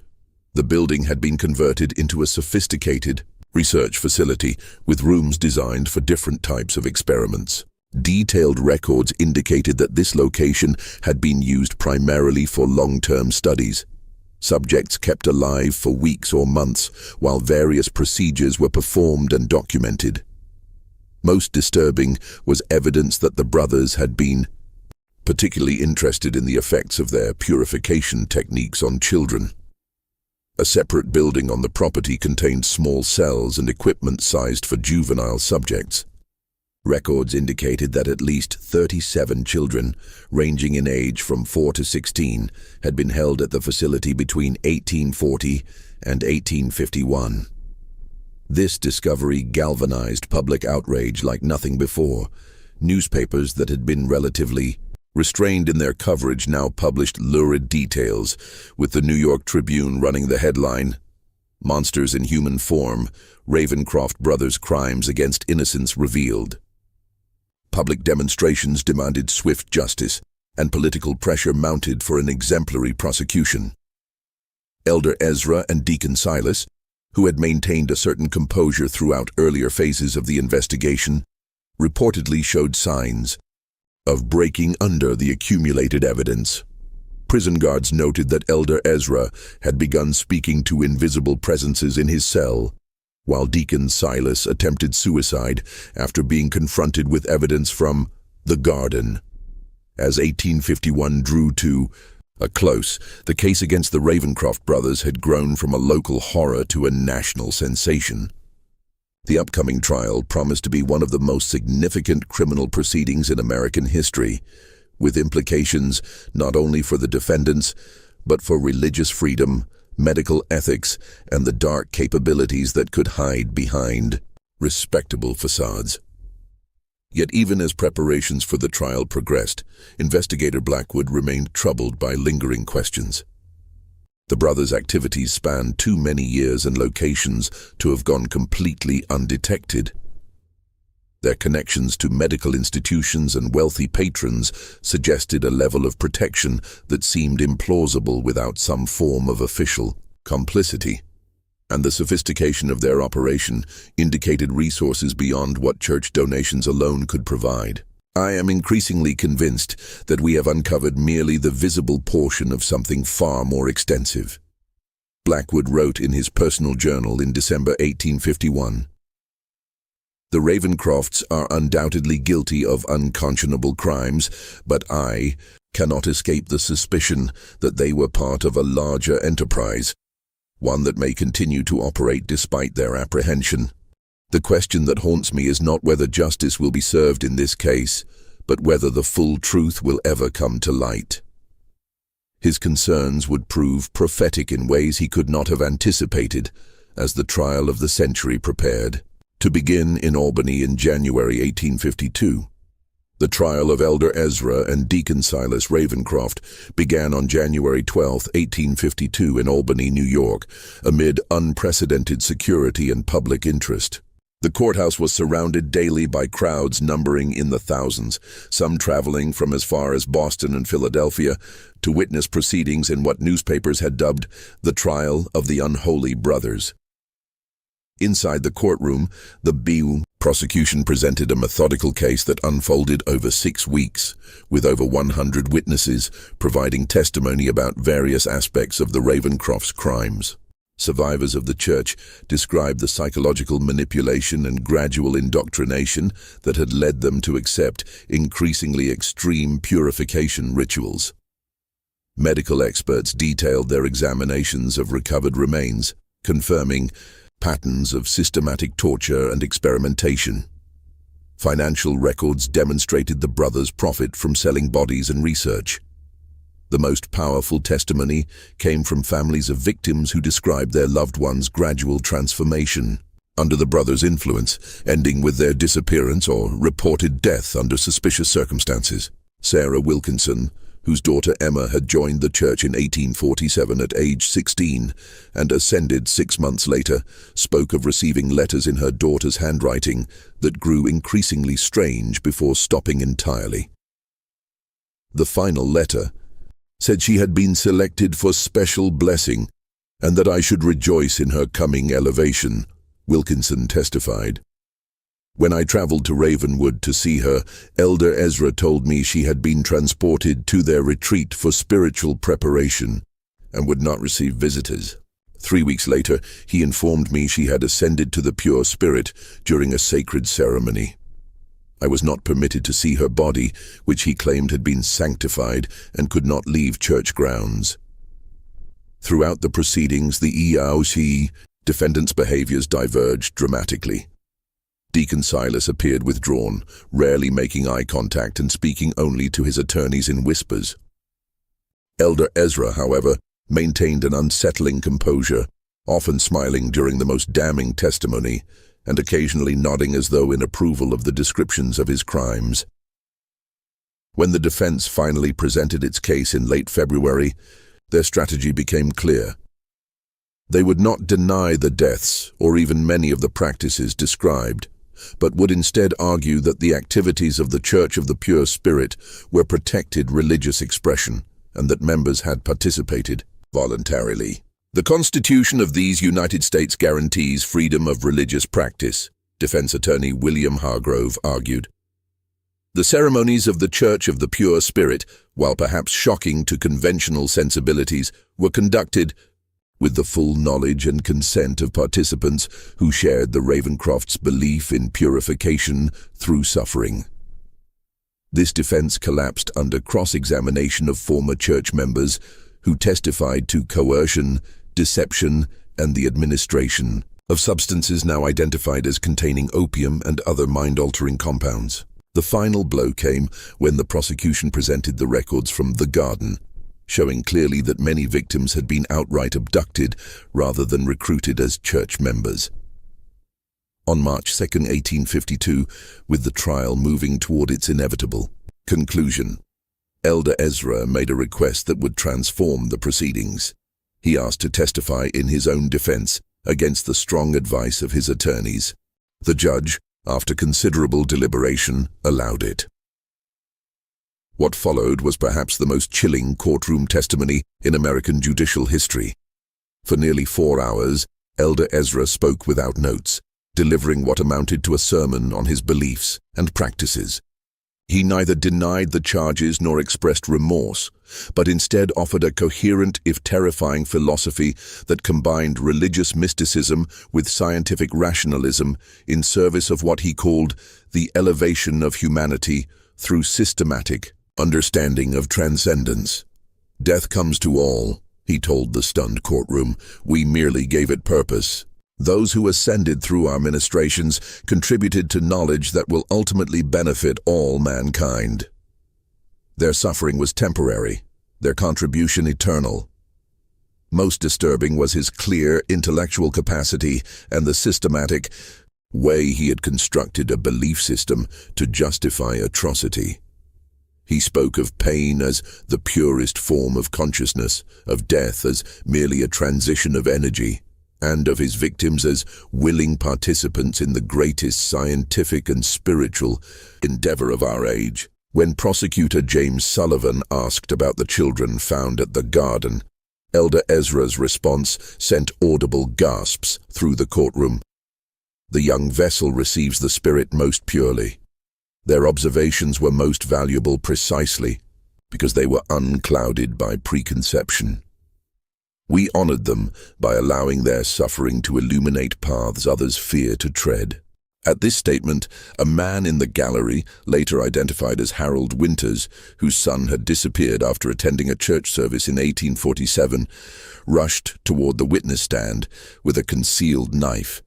The building had been converted into a sophisticated research facility with rooms designed for different types of experiments. Detailed records indicated that this location had been used primarily for long-term studies. Subjects kept alive for weeks or months while various procedures were performed and documented. Most disturbing was evidence that the brothers had been particularly interested in the effects of their purification techniques on children. A separate building on the property contained small cells and equipment sized for juvenile subjects. Records indicated that at least 37 children, ranging in age from 4 to 16, had been held at the facility between 1840 and 1851. This discovery galvanized public outrage like nothing before. Newspapers that had been relatively restrained in their coverage now published lurid details, with the New York Tribune running the headline, "Monsters in Human Form, Ravencroft Brothers' Crimes Against Innocents Revealed." Public demonstrations demanded swift justice, and political pressure mounted for an exemplary prosecution. Elder Ezra and Deacon Silas, who had maintained a certain composure throughout earlier phases of the investigation, reportedly showed signs of breaking under the accumulated evidence. Prison guards noted that Elder Ezra had begun speaking to invisible presences in his cell, while Deacon Silas attempted suicide after being confronted with evidence from the garden. As 1851 drew to a close, the case against the Ravencroft brothers had grown from a local horror to a national sensation. The upcoming trial promised to be one of the most significant criminal proceedings in American history, with implications not only for the defendants, but for religious freedom, medical ethics, and the dark capabilities that could hide behind respectable facades. Yet even as preparations for the trial progressed, investigator Blackwood remained troubled by lingering questions. The brothers' activities spanned too many years and locations to have gone completely undetected. Their connections to medical institutions and wealthy patrons suggested a level of protection that seemed implausible without some form of official complicity. And the sophistication of their operation indicated resources beyond what church donations alone could provide. I am increasingly convinced that we have uncovered merely the visible portion of something far more extensive. Blackwood wrote in his personal journal in December 1851, "The Ravencrofts are undoubtedly guilty of unconscionable crimes, but I cannot escape the suspicion that they were part of a larger enterprise, one that may continue to operate despite their apprehension. The question that haunts me is not whether justice will be served in this case, but whether the full truth will ever come to light." His concerns would prove prophetic in ways he could not have anticipated as the trial of the century prepared to begin in Albany in January 1852. The trial of Elder Ezra and Deacon Silas Ravencroft began on January 12, 1852 in Albany, New York, amid unprecedented security and public interest. The courthouse was surrounded daily by crowds numbering in the thousands, some traveling from as far as Boston and Philadelphia to witness proceedings in what newspapers had dubbed the trial of the unholy brothers. Inside the courtroom, the BU prosecution presented a methodical case that unfolded over 6 weeks, with over 100 witnesses providing testimony about various aspects of the Ravencrofts' crimes. Survivors of the church described the psychological manipulation and gradual indoctrination that had led them to accept increasingly extreme purification rituals. Medical experts detailed their examinations of recovered remains, confirming patterns of systematic torture and experimentation. Financial records demonstrated the brothers' profit from selling bodies and research. The most powerful testimony came from families of victims who described their loved ones' gradual transformation under the brothers' influence, ending with their disappearance or reported death under suspicious circumstances. Sarah Wilkinson, whose daughter Emma had joined the church in 1847 at age 16 and ascended 6 months later, spoke of receiving letters in her daughter's handwriting that grew increasingly strange before stopping entirely. The final letter said she had been selected for special blessing and that I should rejoice in her coming elevation, Wilkinson testified. When I traveled to Ravenwood to see her, Elder Ezra told me she had been transported to their retreat for spiritual preparation and would not receive visitors. 3 weeks later, he informed me she had ascended to the pure spirit during a sacred ceremony. I was not permitted to see her body, which he claimed had been sanctified and could not leave church grounds. Throughout the proceedings, the EAOC defendants' behaviors diverged dramatically. Deacon Silas appeared withdrawn, rarely making eye contact and speaking only to his attorneys in whispers. Elder Ezra, however, maintained an unsettling composure, often smiling during the most damning testimony and occasionally nodding as though in approval of the descriptions of his crimes. When the defense finally presented its case in late February, their strategy became clear. They would not deny the deaths or even many of the practices described, but would instead argue that the activities of the Church of the Pure Spirit were protected religious expression and that members had participated voluntarily. The Constitution of these United States guarantees freedom of religious practice, defense attorney William Hargrove argued. The ceremonies of the Church of the Pure Spirit, while perhaps shocking to conventional sensibilities, were conducted with the full knowledge and consent of participants who shared the Ravencrofts' belief in purification through suffering. This defense collapsed under cross-examination of former church members who testified to coercion, deception, and the administration of substances now identified as containing opium and other mind-altering compounds. The final blow came when the prosecution presented the records from the garden, showing clearly that many victims had been outright abducted rather than recruited as church members. On March 2, 1852, with the trial moving toward its inevitable conclusion, Elder Ezra made a request that would transform the proceedings. He asked to testify in his own defense against the strong advice of his attorneys. The judge, after considerable deliberation, allowed it. What followed was perhaps the most chilling courtroom testimony in American judicial history. For nearly 4 hours, Elder Ezra spoke without notes, delivering what amounted to a sermon on his beliefs and practices. He neither denied the charges nor expressed remorse, but instead offered a coherent, if terrifying, philosophy that combined religious mysticism with scientific rationalism in service of what he called the elevation of humanity through systematic understanding of transcendence. "Death comes to all," he told the stunned courtroom. "We merely gave it purpose. Those who ascended through our ministrations contributed to knowledge that will ultimately benefit all mankind. Their suffering was temporary, their contribution eternal." Most disturbing was his clear intellectual capacity and the systematic way he had constructed a belief system to justify atrocity. He spoke of pain as the purest form of consciousness, of death as merely a transition of energy, and of his victims as willing participants in the greatest scientific and spiritual endeavor of our age. When prosecutor James Sullivan asked about the children found at the garden, Elder Ezra's response sent audible gasps through the courtroom. "The young vessel receives the Spirit most purely. Their observations were most valuable precisely because they were unclouded by preconception. We honored them by allowing their suffering to illuminate paths others fear to tread." At this statement, a man in the gallery, later identified as Harold Winters, whose son had disappeared after attending a church service in 1847, rushed toward the witness stand with a concealed knife.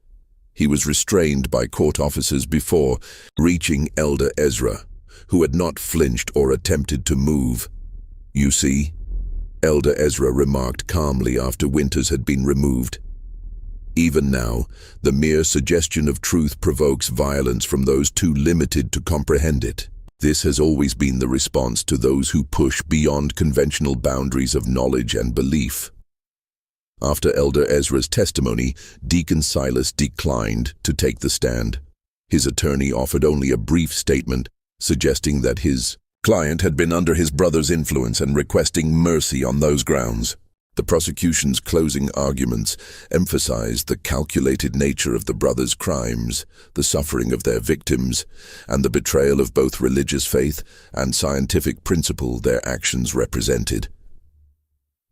He was restrained by court officers before reaching Elder Ezra, who had not flinched or attempted to move. "You see," Elder Ezra remarked calmly after Winters had been removed. "Even now, the mere suggestion of truth provokes violence from those too limited to comprehend it. This has always been the response to those who push beyond conventional boundaries of knowledge and belief." After Elder Ezra's testimony, Deacon Silas declined to take the stand. His attorney offered only a brief statement, suggesting that his client had been under his brother's influence and requesting mercy on those grounds. The prosecution's closing arguments emphasized the calculated nature of the brothers' crimes, the suffering of their victims, and the betrayal of both religious faith and scientific principle their actions represented.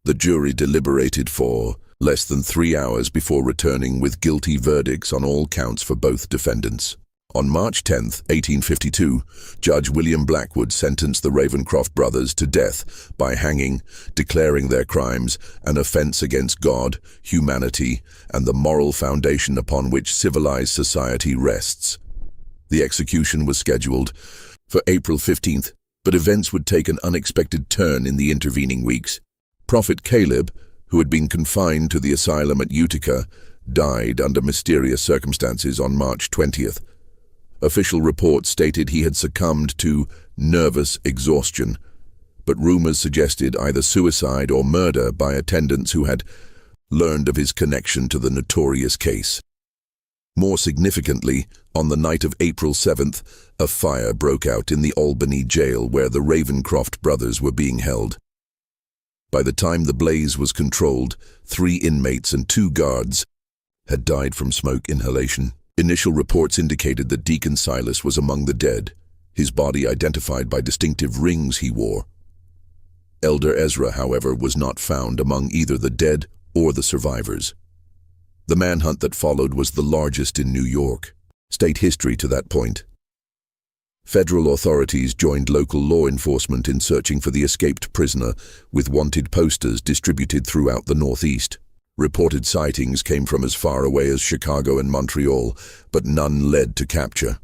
The jury deliberated for less than 3 hours before returning with guilty verdicts on all counts for both defendants. On March 10, 1852, Judge William Blackwood sentenced the Ravencroft brothers to death by hanging, declaring their crimes an offense against God, humanity, and the moral foundation upon which civilized society rests. The execution was scheduled for April 15th, but events would take an unexpected turn in the intervening weeks. Prophet Caleb, who had been confined to the asylum at Utica, died under mysterious circumstances on March 20th. Official reports stated he had succumbed to nervous exhaustion, but rumors suggested either suicide or murder by attendants who had learned of his connection to the notorious case. More significantly, on the night of April 7th, a fire broke out in the Albany jail where the Ravencroft brothers were being held. By the time the blaze was controlled, 3 inmates and 2 guards had died from smoke inhalation. Initial reports indicated that Deacon Silas was among the dead. his body identified by distinctive rings he wore. Elder Ezra, however, was not found among either the dead or the survivors. The manhunt that followed was the largest in New York. State history to that point. Federal authorities joined local law enforcement in searching for the escaped prisoner, with wanted posters distributed throughout the Northeast. Reported sightings came from as far away as Chicago and Montreal, but none led to capture.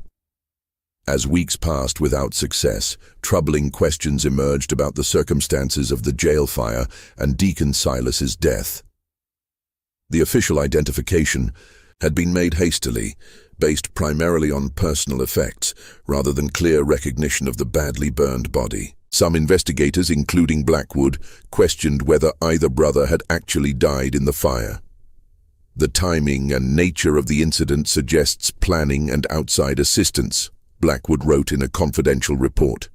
As weeks passed without success, troubling questions emerged about the circumstances of the jail fire and Deacon Silas's death. The official identification had been made hastily, based primarily on personal effects, rather than clear recognition of the badly burned body. Some investigators, including Blackwood, questioned whether either brother had actually died in the fire. The timing and nature of the incident suggests planning and outside assistance, Blackwood wrote in a confidential report.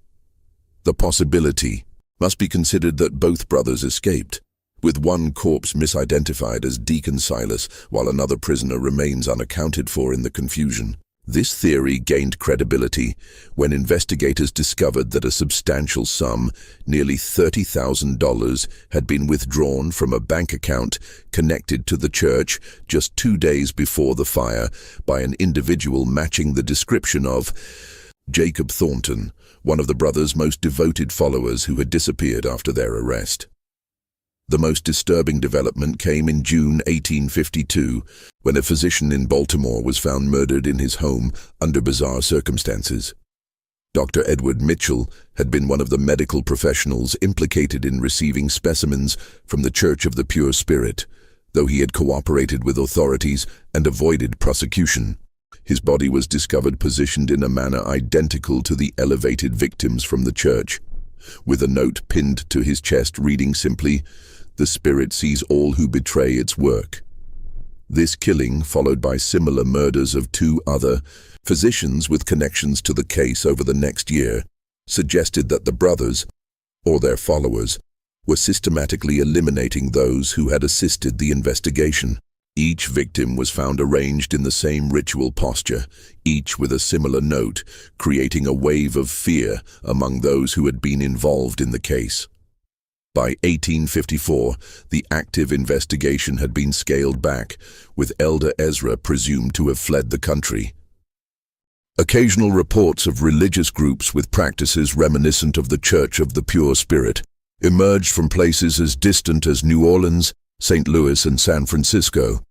The possibility must be considered that both brothers escaped, with one corpse misidentified as Deacon Silas, while another prisoner remains unaccounted for in the confusion. This theory gained credibility when investigators discovered that a substantial sum, nearly $30,000, had been withdrawn from a bank account connected to the church just 2 days before the fire by an individual matching the description of Jacob Thornton, one of the brothers' most devoted followers who had disappeared after their arrest. The most disturbing development came in June 1852, when a physician in Baltimore was found murdered in his home under bizarre circumstances. Dr. Edward Mitchell had been one of the medical professionals implicated in receiving specimens from the Church of the Pure Spirit, though he had cooperated with authorities and avoided prosecution. His body was discovered positioned in a manner identical to the elevated victims from the church, with a note pinned to his chest reading simply, "The Spirit sees all who betray its work." This killing, followed by similar murders of 2 other physicians with connections to the case over the next year, suggested that the brothers, or their followers, were systematically eliminating those who had assisted the investigation. Each victim was found arranged in the same ritual posture, each with a similar note, creating a wave of fear among those who had been involved in the case. By 1854, the active investigation had been scaled back, with Elder Ezra presumed to have fled the country. Occasional reports of religious groups with practices reminiscent of the Church of the Pure Spirit emerged from places as distant as New Orleans, St. Louis, and San Francisco,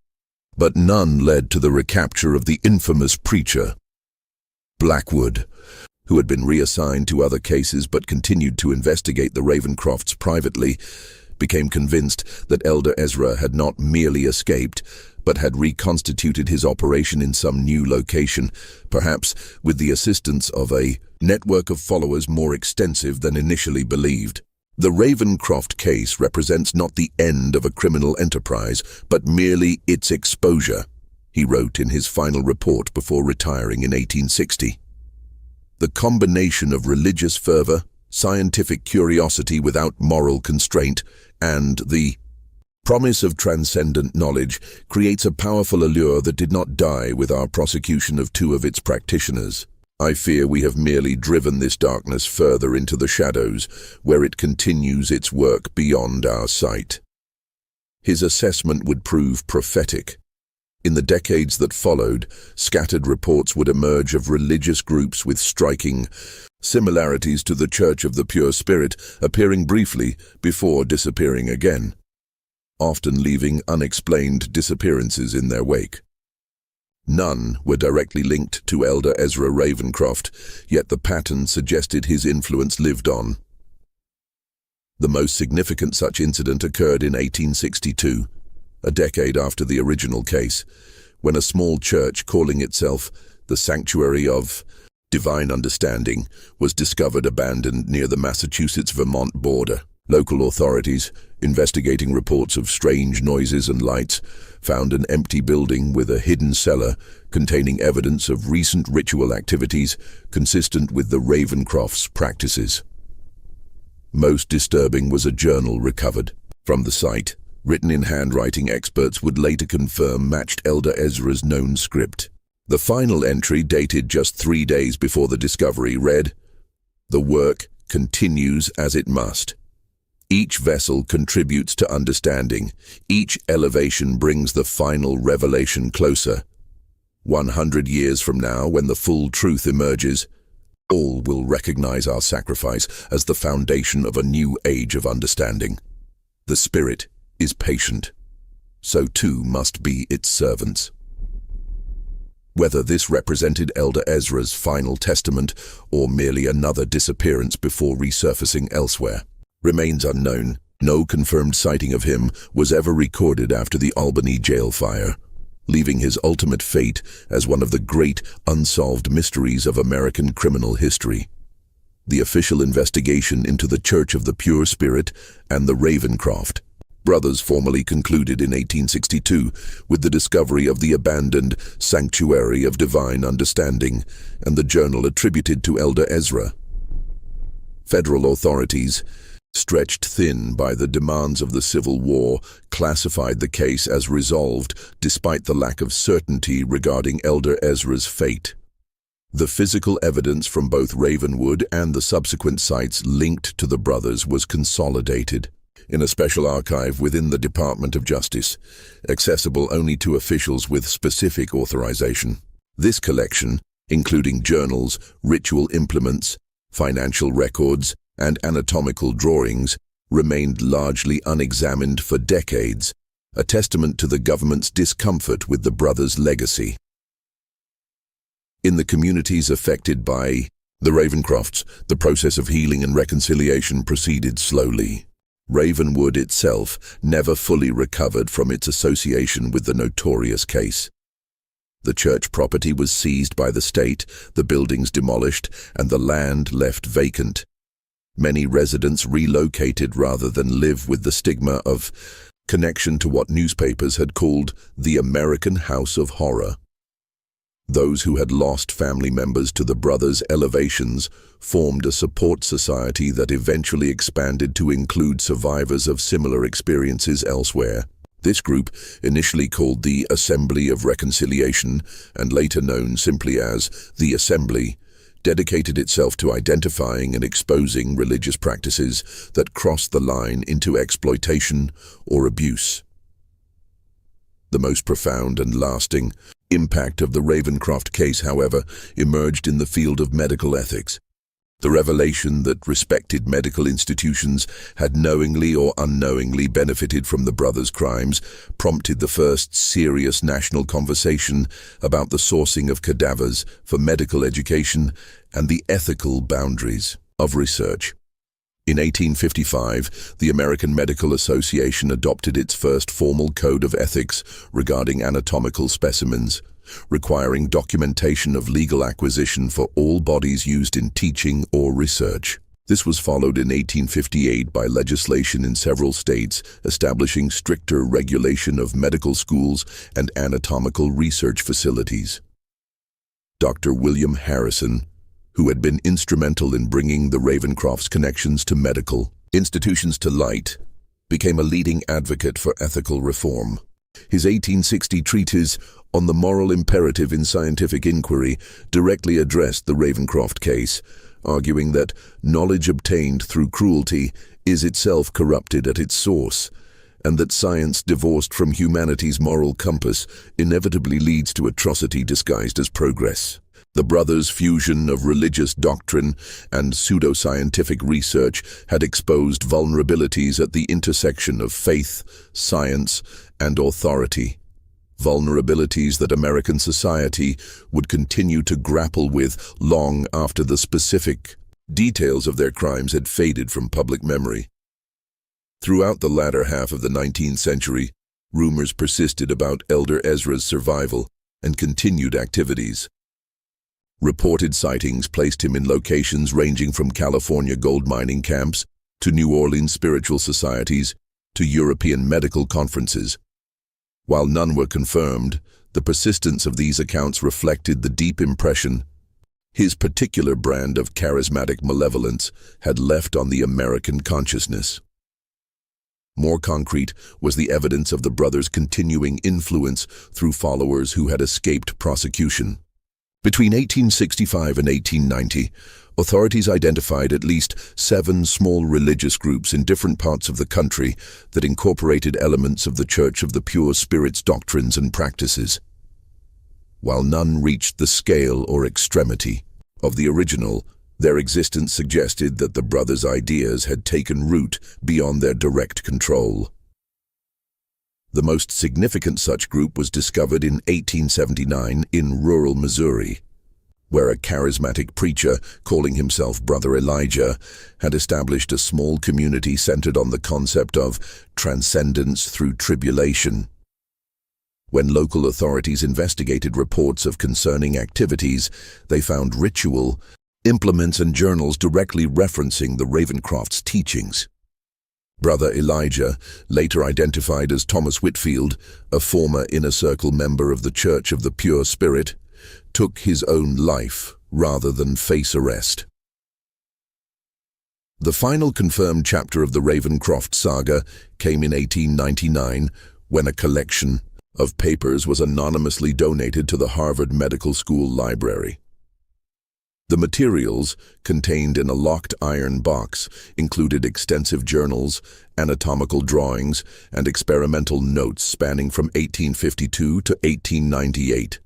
but none led to the recapture of the infamous preacher. Blackwood, who had been reassigned to other cases but continued to investigate the Ravencrofts privately, became convinced that Elder Ezra had not merely escaped, but had reconstituted his operation in some new location, perhaps with the assistance of a network of followers more extensive than initially believed. The Ravencroft case represents not the end of a criminal enterprise, but merely its exposure, he wrote in his final report before retiring in 1860. The combination of religious fervor, scientific curiosity without moral constraint, and the promise of transcendent knowledge creates a powerful allure that did not die with our prosecution of 2 of its practitioners. I fear we have merely driven this darkness further into the shadows, where it continues its work beyond our sight. His assessment would prove prophetic. In the decades that followed, scattered reports would emerge of religious groups with striking similarities to the Church of the Pure Spirit, appearing briefly before disappearing again, often leaving unexplained disappearances in their wake. None were directly linked to Elder Ezra Ravencroft, yet the pattern suggested his influence lived on. The most significant such incident occurred in 1862, a decade after the original case, when a small church calling itself the Sanctuary of Divine Understanding was discovered abandoned near the Massachusetts-Vermont border. Local authorities, investigating reports of strange noises and lights, found an empty building with a hidden cellar containing evidence of recent ritual activities consistent with the Ravencrofts' practices. Most disturbing was a journal recovered from the site, written in handwriting experts would later confirm matched Elder Ezra's known script. The final entry, dated just 3 days before the discovery, read, "The work continues as it must. Each vessel contributes to understanding. Each elevation brings the final revelation closer. 100 years from now, when the full truth emerges, all will recognize our sacrifice as the foundation of a new age of understanding. The Spirit is patient. So too must be its servants." Whether this represented Elder Ezra's final testament or merely another disappearance before resurfacing elsewhere remains unknown. No confirmed sighting of him was ever recorded after the Albany jail fire, leaving his ultimate fate as one of the great unsolved mysteries of American criminal history. The official investigation into the Church of the Pure Spirit and the Ravencroft brothers formally concluded in 1862 with the discovery of the abandoned Sanctuary of Divine Understanding and the journal attributed to Elder Ezra. Federal authorities, stretched thin by the demands of the Civil War, classified the case as resolved despite the lack of certainty regarding Elder Ezra's fate. The physical evidence from both Ravenwood and the subsequent sites linked to the brothers was consolidated in a special archive within the Department of Justice, accessible only to officials with specific authorization. This collection, including journals, ritual implements, financial records, and anatomical drawings, remained largely unexamined for decades, a testament to the government's discomfort with the brothers' legacy. In the communities affected by the Ravencrofts, the process of healing and reconciliation proceeded slowly. Ravenwood itself never fully recovered from its association with the notorious case. The church property was seized by the state, the buildings demolished, and the land left vacant. Many residents relocated rather than live with the stigma of connection to what newspapers had called the American House of Horror. Those who had lost family members to the brothers' elevations formed a support society that eventually expanded to include survivors of similar experiences elsewhere. This group, initially called the Assembly of Reconciliation and later known simply as the Assembly, dedicated itself to identifying and exposing religious practices that crossed the line into exploitation or abuse. The most profound and lasting impact of the Ravencroft case, however, emerged in the field of medical ethics. The revelation that respected medical institutions had knowingly or unknowingly benefited from the brothers' crimes prompted the first serious national conversation about the sourcing of cadavers for medical education and the ethical boundaries of research. In 1855, the American Medical Association adopted its first formal code of ethics regarding anatomical specimens, requiring documentation of legal acquisition for all bodies used in teaching or research. This was followed in 1858 by legislation in several states establishing stricter regulation of medical schools and anatomical research facilities. Dr. William Harrison, who had been instrumental in bringing the Ravencrofts' connections to medical institutions to light, became a leading advocate for ethical reform. His 1860 treatise on the moral imperative in scientific inquiry directly addressed the Ravencroft case, arguing that knowledge obtained through cruelty is itself corrupted at its source, and that science divorced from humanity's moral compass inevitably leads to atrocity disguised as progress. The brothers' fusion of religious doctrine and pseudoscientific research had exposed vulnerabilities at the intersection of faith, science, and authority. Vulnerabilities that American society would continue to grapple with long after the specific details of their crimes had faded from public memory. Throughout the latter half of the 19th century, rumors persisted about Elder Ezra's survival and continued activities. Reported sightings placed him in locations ranging from California gold mining camps to New Orleans spiritual societies to European medical conferences. While none were confirmed, the persistence of these accounts reflected the deep impression his particular brand of charismatic malevolence had left on the American consciousness. More concrete was the evidence of the brothers' continuing influence through followers who had escaped prosecution. Between 1865 and 1890, authorities identified at least 7 small religious groups in different parts of the country that incorporated elements of the Church of the Pure Spirit's doctrines and practices. While none reached the scale or extremity of the original, their existence suggested that the brothers' ideas had taken root beyond their direct control. The most significant such group was discovered in 1879 in rural Missouri, where a charismatic preacher, calling himself Brother Elijah, had established a small community centered on the concept of transcendence through tribulation. When local authorities investigated reports of concerning activities, they found ritual, implements and journals directly referencing the Ravencroft's teachings. Brother Elijah, later identified as Thomas Whitfield, a former Inner Circle member of the Church of the Pure Spirit, took his own life rather than face arrest. The final confirmed chapter of the Ravencroft saga came in 1899, when a collection of papers was anonymously donated to the Harvard Medical School library. The materials, contained in a locked iron box, included extensive journals, anatomical drawings, and experimental notes spanning from 1852 to 1898,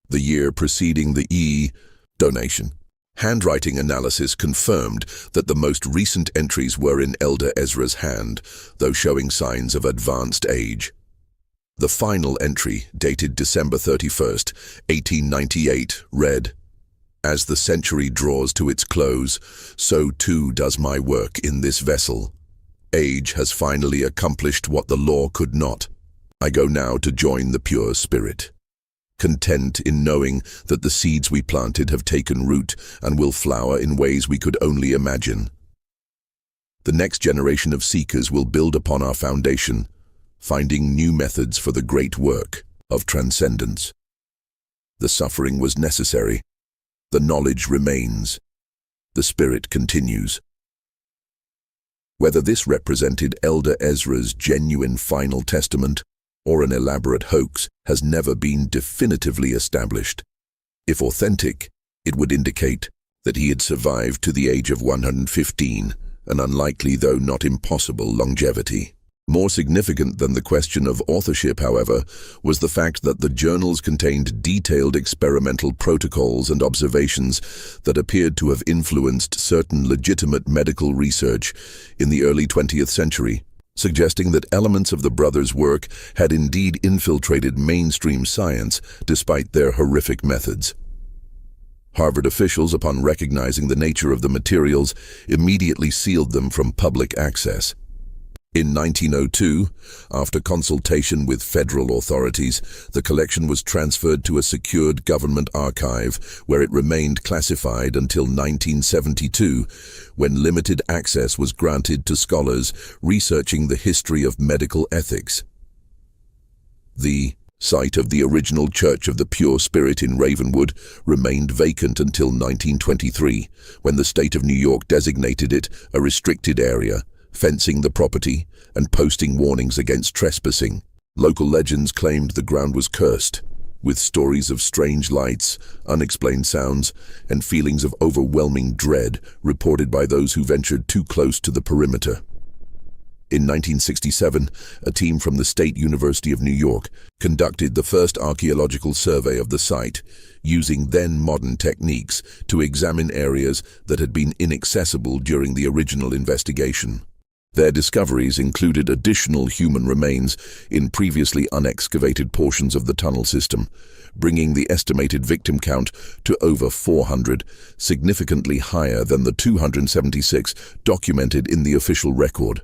the year preceding the donation. Handwriting analysis confirmed that the most recent entries were in Elder Ezra's hand, though showing signs of advanced age. The final entry, dated December 31st, 1898, read, "As the century draws to its close, so too does my work in this vessel. Age has finally accomplished what the law could not. I go now to join the pure spirit, content in knowing that the seeds we planted have taken root and will flower in ways we could only imagine. The next generation of seekers will build upon our foundation, finding new methods for the great work of transcendence. The suffering was necessary. The knowledge remains. The spirit continues." Whether this represented Elder Ezra's genuine final testament or an elaborate hoax has never been definitively established. If authentic, it would indicate that he had survived to the age of 115, an unlikely though not impossible longevity. More significant than the question of authorship, however, was the fact that the journals contained detailed experimental protocols and observations that appeared to have influenced certain legitimate medical research in the early 20th century, suggesting that elements of the brothers' work had indeed infiltrated mainstream science despite their horrific methods. Harvard officials, upon recognizing the nature of the materials, immediately sealed them from public access. In 1902, after consultation with federal authorities, the collection was transferred to a secured government archive, where it remained classified until 1972, when limited access was granted to scholars researching the history of medical ethics. The site of the original Church of the Pure Spirit in Ravenwood remained vacant until 1923, when the state of New York designated it a restricted area, fencing the property and posting warnings against trespassing. Local legends claimed the ground was cursed, with stories of strange lights, unexplained sounds, and feelings of overwhelming dread reported by those who ventured too close to the perimeter. In 1967, a team from the State University of New York conducted the first archaeological survey of the site, using then-modern techniques to examine areas that had been inaccessible during the original investigation. Their discoveries included additional human remains in previously unexcavated portions of the tunnel system, bringing the estimated victim count to over 400, significantly higher than the 276 documented in the official record.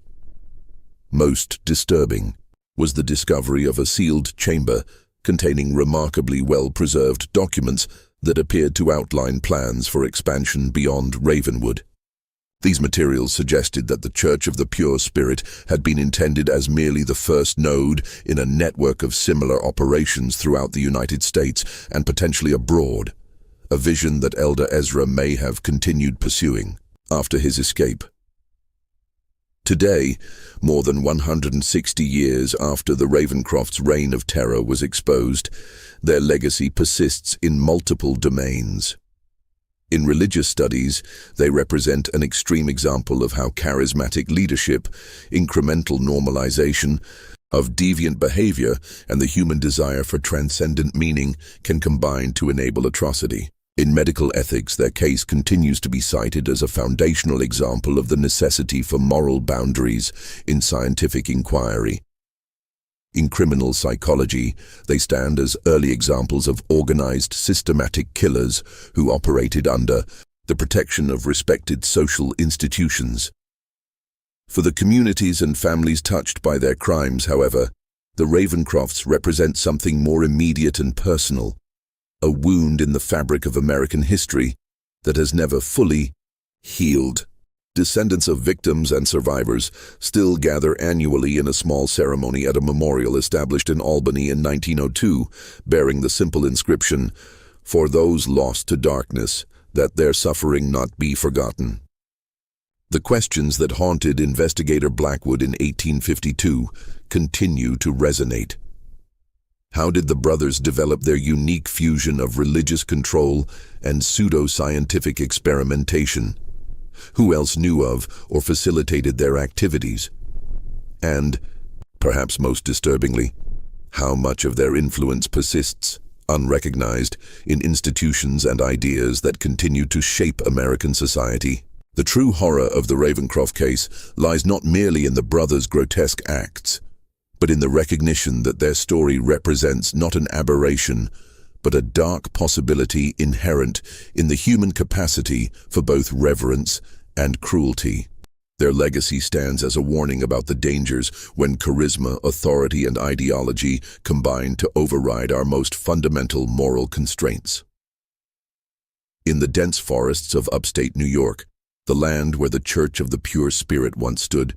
Most disturbing was the discovery of a sealed chamber containing remarkably well-preserved documents that appeared to outline plans for expansion beyond Ravenwood. These materials suggested that the Church of the Pure Spirit had been intended as merely the first node in a network of similar operations throughout the United States and potentially abroad, a vision that Elder Ezra may have continued pursuing after his escape. Today, more than 160 years after the Ravencrofts' reign of terror was exposed, their legacy persists in multiple domains. In religious studies, they represent an extreme example of how charismatic leadership, incremental normalization of deviant behavior, and the human desire for transcendent meaning can combine to enable atrocity. In medical ethics, their case continues to be cited as a foundational example of the necessity for moral boundaries in scientific inquiry. In criminal psychology, they stand as early examples of organized, systematic killers who operated under the protection of respected social institutions. For the communities and families touched by their crimes, however, the Ravencrofts represent something more immediate and personal, a wound in the fabric of American history that has never fully healed. Descendants of victims and survivors still gather annually in a small ceremony at a memorial established in Albany in 1902, bearing the simple inscription, "For those lost to darkness, that their suffering not be forgotten." The questions that haunted investigator Blackwood in 1852 continue to resonate. How did the brothers develop their unique fusion of religious control and pseudo-scientific experimentation? Who else knew of or facilitated their activities? And, perhaps most disturbingly, how much of their influence persists, unrecognized, in institutions and ideas that continue to shape American society? The true horror of the Ravencroft case lies not merely in the brothers' grotesque acts, but in the recognition that their story represents not an aberration, but a dark possibility inherent in the human capacity for both reverence and cruelty. Their legacy stands as a warning about the dangers when charisma, authority, and ideology combine to override our most fundamental moral constraints. In the dense forests of upstate New York, the land where the Church of the Pure Spirit once stood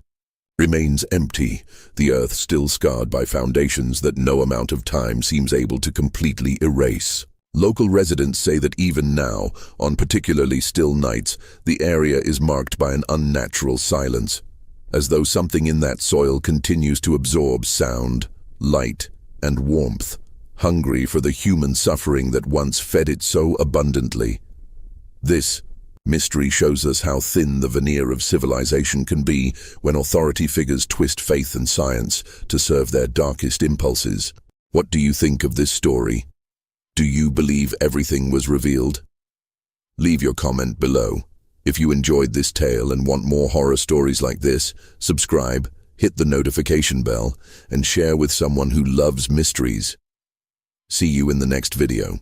remains empty, the earth still scarred by foundations that no amount of time seems able to completely erase. Local residents say that even now, on particularly still nights, the area is marked by an unnatural silence, as though something in that soil continues to absorb sound, light, and warmth, hungry for the human suffering that once fed it so abundantly. This mystery shows us how thin the veneer of civilization can be when authority figures twist faith and science to serve their darkest impulses. What do you think of this story? Do you believe everything was revealed? Leave your comment below. If you enjoyed this tale and want more horror stories like this, subscribe, hit the notification bell, and share with someone who loves mysteries. See you in the next video.